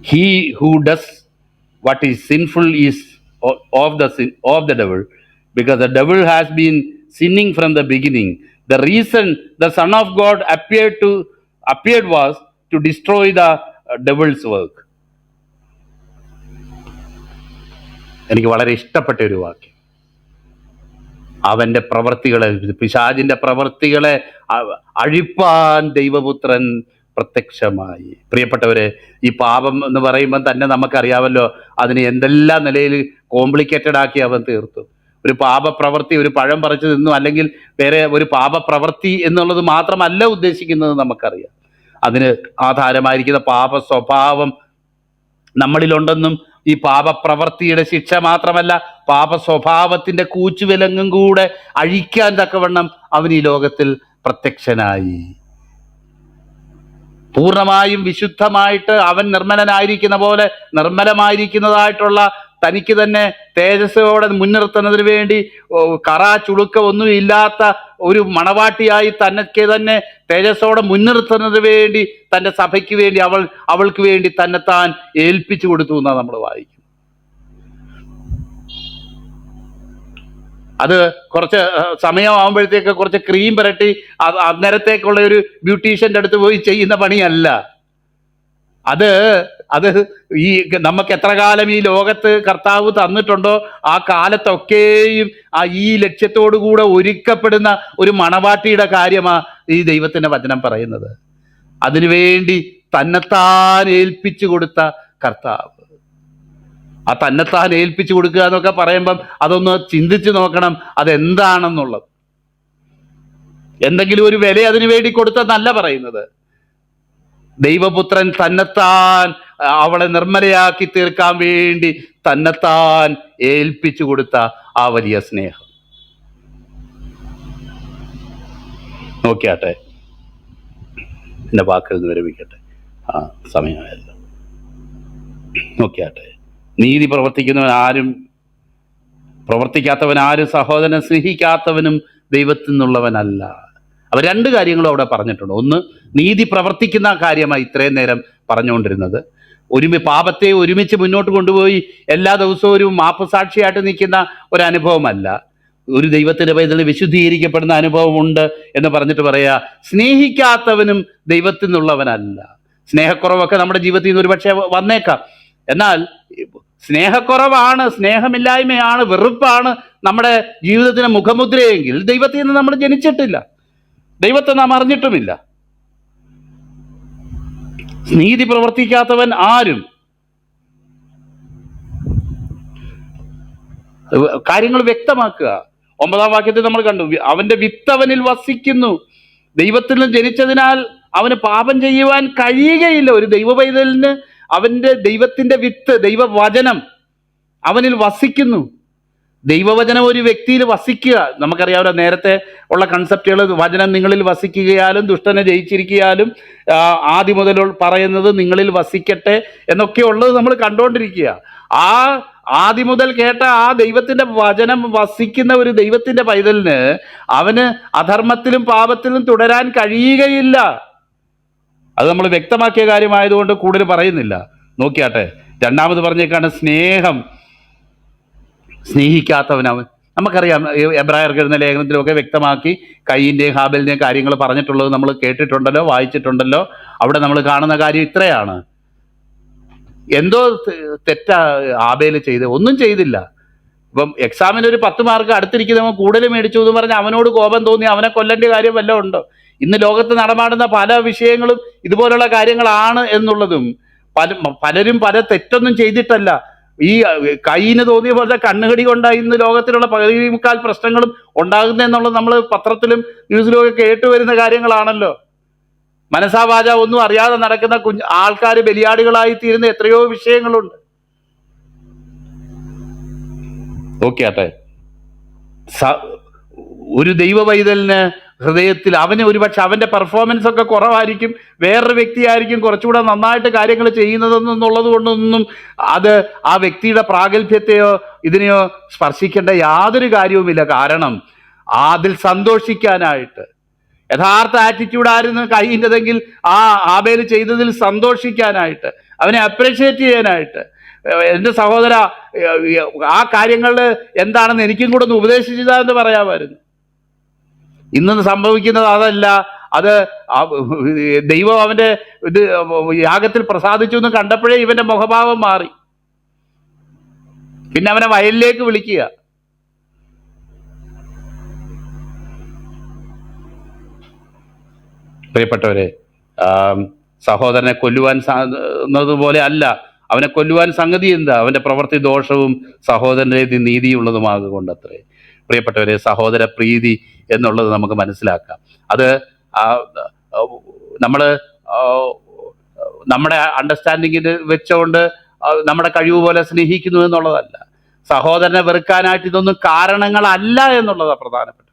He who does what is sinful is of the devil, because the devil has been sinning from the beginning. The reason the Son of God appeared was to destroy the devil's work. എനിക്ക് വളരെ ഇഷ്ടപ്പെട്ട ഒരു വാക്യം. അവന്റെ പ്രവർത്തികളെ, പിശാചിന്റെ പ്രവർത്തികളെ അഴിപ്പാൻ ദൈവപുത്രൻ പ്രത്യക്ഷമായി. പ്രിയപ്പെട്ടവരെ, ഈ പാപം എന്ന് പറയുമ്പോൾ തന്നെ നമുക്കറിയാമല്ലോ, അതിനെ എന്തെല്ലാം നിലയിൽ കോംപ്ലിക്കേറ്റഡ് ആക്കി അവൻ തീർത്തു. ഒരു പാപപ്രവൃത്തി, ഒരു പഴം പറിച്ചു തിന്നു, അല്ലെങ്കിൽ വേറെ ഒരു പാപപ്രവൃത്തി എന്നുള്ളത് മാത്രമല്ല ഉദ്ദേശിക്കുന്നത് നമുക്കറിയാം. അതിന് ആധാരമായിരിക്കുന്ന പാപ സ്വഭാവം നമ്മളിലുണ്ടെന്നും ഈ പാപപ്രവൃത്തിയുടെ ശിക്ഷ മാത്രമല്ല, പാപ സ്വഭാവത്തിന്റെ കൂച്ചുവിലങ്ങും കൂടെ അഴിക്കാൻ തക്കവണ്ണം അവൻ ഈ ലോകത്തിൽ പ്രത്യക്ഷനായി. പൂർണ്ണമായും വിശുദ്ധമായിട്ട് അവൻ നിർമ്മലനായിരിക്കുന്ന പോലെ നിർമ്മലമായിരിക്കുന്നതായിട്ടുള്ള തനിക്ക് തന്നെ തേജസ്സോടെ മുൻനിർത്തുന്നതിന് വേണ്ടി കറ ചുളുക്ക ഒന്നും ഇല്ലാത്ത ഒരു മണവാട്ടിയായി തന്നൊക്കെ തന്നെ തേജസ്സോടെ മുൻനിർത്തുന്നതിന് വേണ്ടി തൻ്റെ സഭയ്ക്ക് വേണ്ടി അവൾക്ക് വേണ്ടി തന്നെത്താൻ ഏൽപ്പിച്ചു കൊടുത്തു എന്നാണ് നമ്മൾ വായിക്കും. അത് കുറച്ച് സമയമാകുമ്പോഴത്തേക്ക് കുറച്ച് ക്രീം പുരട്ടി അന്നേരത്തേക്കുള്ള ഒരു ബ്യൂട്ടീഷ്യൻ്റെ അടുത്ത് പോയി ചെയ്യുന്ന പണിയല്ല അത്. ഈ നമുക്ക് എത്ര കാലം ഈ ലോകത്ത് കർത്താവ് തന്നിട്ടുണ്ടോ ആ കാലത്തൊക്കെയും ഈ ലക്ഷ്യത്തോടു കൂടെ ഒരുക്കപ്പെടുന്ന ഒരു മണവാട്ടിയുടെ കാര്യമാണ് ഈ ദൈവത്തിന്റെ വചനം പറയുന്നത്. അതിനുവേണ്ടി തന്നെത്താൻ ഏൽപ്പിച്ചു കൊടുത്ത കർത്താവ്. ആ തന്നെത്താൻ ഏൽപ്പിച്ചു കൊടുക്കുക എന്നൊക്കെ പറയുമ്പം അതൊന്ന് ചിന്തിച്ചു നോക്കണം അതെന്താണെന്നുള്ളത്. എന്തെങ്കിലും ഒരു വില അതിനു വേണ്ടി കൊടുത്തെന്നല്ല പറയുന്നത്. ദൈവപുത്രൻ തന്നെത്താൻ അവളെ നിർമ്മലയാക്കി തീർക്കാൻ വേണ്ടി തന്നെത്താൻ ഏൽപ്പിച്ചു കൊടുത്ത ആ വലിയ സ്നേഹം നോക്കിയാട്ടെ. എൻ്റെ വാക്കുകൾ വിരമിക്കട്ടെ, ആ സമയമായല്ലോ. നോക്കിയാട്ടെ, നീതി പ്രവർത്തിക്കാത്തവൻ ആരും സഹോദരനെ സ്നേഹിക്കാത്തവനും ദൈവത്തിൽ നിന്നുള്ളവനല്ല. അവർ രണ്ട് കാര്യങ്ങളും അവിടെ പറഞ്ഞിട്ടുണ്ട്. ഒന്ന്, നീതി പ്രവർത്തിക്കുന്ന കാര്യമായി ഇത്രയും നേരം പറഞ്ഞുകൊണ്ടിരുന്നത്. പാപത്തെ ഒരുമിച്ച് മുന്നോട്ട് കൊണ്ടുപോയി എല്ലാ ദിവസവും ഒരു മാപ്പുസാക്ഷിയായിട്ട് നിൽക്കുന്ന ഒരു അനുഭവമല്ല. ഒരു ദൈവത്തിൻ്റെ പൈതലിന് വിശുദ്ധീകരിക്കപ്പെടുന്ന അനുഭവമുണ്ട് എന്ന് പറഞ്ഞിട്ട് പറയാ, സ്നേഹിക്കാത്തവനും ദൈവത്തിൽ നിന്നുള്ളവനല്ല. സ്നേഹക്കുറവൊക്കെ നമ്മുടെ ജീവിതത്തിൽ നിന്ന് ഒരുപക്ഷെ വന്നേക്കാം. എന്നാൽ സ്നേഹക്കുറവാണ്, സ്നേഹമില്ലായ്മയാണ്, വെറുപ്പാണ് നമ്മുടെ ജീവിതത്തിന് മുഖമുദ്രയെങ്കിൽ ദൈവത്തിൽ നിന്ന് നമ്മൾ ജനിച്ചിട്ടില്ല, ദൈവത്തെ നാം അറിഞ്ഞിട്ടുമില്ല. നീതി പ്രവർത്തിക്കാത്തവൻ ആരും കാര്യങ്ങൾ വ്യക്തമാക്കുക. 9-ാം വാക്യത്തിൽ നമ്മൾ കണ്ടു, അവന്റെ വിത്ത് അവനിൽ വസിക്കുന്നു. ദൈവത്തിൽ നിന്ന് ജനിച്ചതിനാൽ അവന് പാപം ചെയ്യുവാൻ കഴിയുകയില്ല. ഒരു ദൈവ പൈതലിന് അവന്റെ ദൈവത്തിന്റെ വിത്ത്, ദൈവവചനം അവനിൽ വസിക്കുന്നു. ദൈവവചനം ഒരു വ്യക്തിയിൽ വസിക്കുക, നമുക്കറിയാമല്ലോ നേരത്തെ ഉള്ള കൺസെപ്റ്റുകൾ. വചനം നിങ്ങളിൽ വസിക്കുകയാലും ദുഷ്ടനെ ജയിച്ചിരിക്കുകയാലും ആദ്യം മുതൽ പറയുന്നത് നിങ്ങളിൽ വസിക്കട്ടെ എന്നൊക്കെ ഉള്ളത് നമ്മൾ കണ്ടുകൊണ്ടിരിക്കുക. ആ ആദ്യം മുതൽ കേട്ട ആ ദൈവത്തിന്റെ വചനം വസിക്കുന്ന ഒരു ദൈവത്തിന്റെ പൈതലിന് അവന് അധർമ്മത്തിലും പാപത്തിലും തുടരാൻ കഴിയുകയില്ല. അത് നമ്മൾ വ്യക്തമാക്കിയ കാര്യമായതുകൊണ്ട് കൂടുതൽ പറയുന്നില്ല. നോക്കിയാട്ടെ, രണ്ടാമത് പറഞ്ഞേക്കാണ് സ്നേഹിക്കാത്തവനവൻ. നമുക്കറിയാം, എബ്രായർക്ക് എഴുതുന്ന ലേഖനത്തിലൊക്കെ വ്യക്തമാക്കി കയീൻ്റെയും ഹാബേലിൻ്റെയും കാര്യങ്ങൾ പറഞ്ഞിട്ടുള്ളത് നമ്മൾ കേട്ടിട്ടുണ്ടല്ലോ, വായിച്ചിട്ടുണ്ടല്ലോ. അവിടെ നമ്മൾ കാണുന്ന കാര്യം ഇത്രയാണ്. എന്തോ തെറ്റാ ഹാബേൽ ചെയ്ത്? ഒന്നും ചെയ്തില്ല. ഇപ്പം എക്സാമിന് ഒരു 10 മാർക്ക് അടുത്തിരിക്കുന്നവൻ കൂടുതൽ മേടിച്ചു എന്ന് പറഞ്ഞ് അവനോട് കോപം തോന്നി അവനെ കൊല്ലേണ്ട കാര്യം വല്ലതും ഉണ്ടോ? ഇന്ന് ലോകത്ത് നടമാടുന്ന പല വിഷയങ്ങളും ഇതുപോലുള്ള കാര്യങ്ങളാണ് എന്നുള്ളതും, പലരും പല തെറ്റൊന്നും ചെയ്തിട്ടല്ല. ഈ കയ്യിന് തോന്നിയ പോലത്തെ കണ്ണുകടി കൊണ്ടാണ് ഇന്ന് ലോകത്തിലുള്ള 15 പ്രശ്നങ്ങളും ഉണ്ടാകുന്നതെന്നുള്ളത് നമ്മൾ പത്രത്തിലും ന്യൂസിലും ഒക്കെ കേട്ടുവരുന്ന കാര്യങ്ങളാണല്ലോ. മനസാവാച ഒന്നും അറിയാതെ നടക്കുന്ന ആൾക്കാർ ബലിയാടുകളായി തീരുന്ന എത്രയോ വിഷയങ്ങളുണ്ട്. ഓക്കെ, ഒരു ദൈവ പൈതലിന് ഹൃദയത്തിൽ അവന് ഒരുപക്ഷെ അവന്റെ പെർഫോമൻസ് ഒക്കെ കുറവായിരിക്കും, വേറൊരു വ്യക്തിയായിരിക്കും കുറച്ചുകൂടെ നന്നായിട്ട് കാര്യങ്ങൾ ചെയ്യുന്നതെന്നുള്ളത് കൊണ്ടൊന്നും അത് ആ വ്യക്തിയുടെ പ്രാഗൽഭ്യത്തെയോ ഇതിനെയോ സ്പർശിക്കേണ്ട യാതൊരു കാര്യവുമില്ല. കാരണം അതിൽ സന്തോഷിക്കാനായിട്ട്, യഥാർത്ഥ ആറ്റിറ്റ്യൂഡ് ആയിരുന്നു കയ്യിൻ്റെതെങ്കിൽ ആ ആബേൽ ചെയ്തതിൽ സന്തോഷിക്കാനായിട്ട്, അവനെ അപ്രീഷിയേറ്റ് ചെയ്യാനായിട്ട്, എൻ്റെ സഹോദര ആ കാര്യങ്ങളിൽ എന്താണെന്ന് എനിക്കും കൂടെ ഒന്ന് ഉപദേശിച്ചതാന്ന് പറയാമായിരുന്നു. ഇന്ന് സംഭവിക്കുന്നത് അതല്ല. അത് ദൈവം അവന്റെ ഇത് യാഗത്തിൽ പ്രസാദിച്ചു എന്ന് കണ്ടപ്പോഴേ ഇവന്റെ മുഖഭാവം മാറി. പിന്നെ അവനെ വയലിലേക്ക് വിളിക്കുക. പ്രിയപ്പെട്ടവരെ, സഹോദരനെ കൊല്ലുവാൻ പോലെ അല്ല, അവനെ കൊല്ലുവാൻ സംഗതി എന്താ? അവന്റെ പ്രവൃത്തി ദോഷവും സഹോദരൻ്റെ നീതിയുള്ളതുമാകൊണ്ടത്രേ. പ്രിയപ്പെട്ടവരെ, സഹോദര പ്രീതി എന്നുള്ളത് നമുക്ക് മനസ്സിലാക്കാം. അത് നമ്മുടെ അണ്ടർസ്റ്റാൻഡിങ്ങിന് വെച്ചുകൊണ്ട് നമ്മുടെ കഴിവ് പോലെ സ്നേഹിക്കുന്നു എന്നുള്ളതല്ല. സഹോദരനെ വെറുക്കാനായിട്ട് ഇതൊന്നും കാരണങ്ങളല്ല എന്നുള്ളതാണ് പ്രധാനപ്പെട്ട.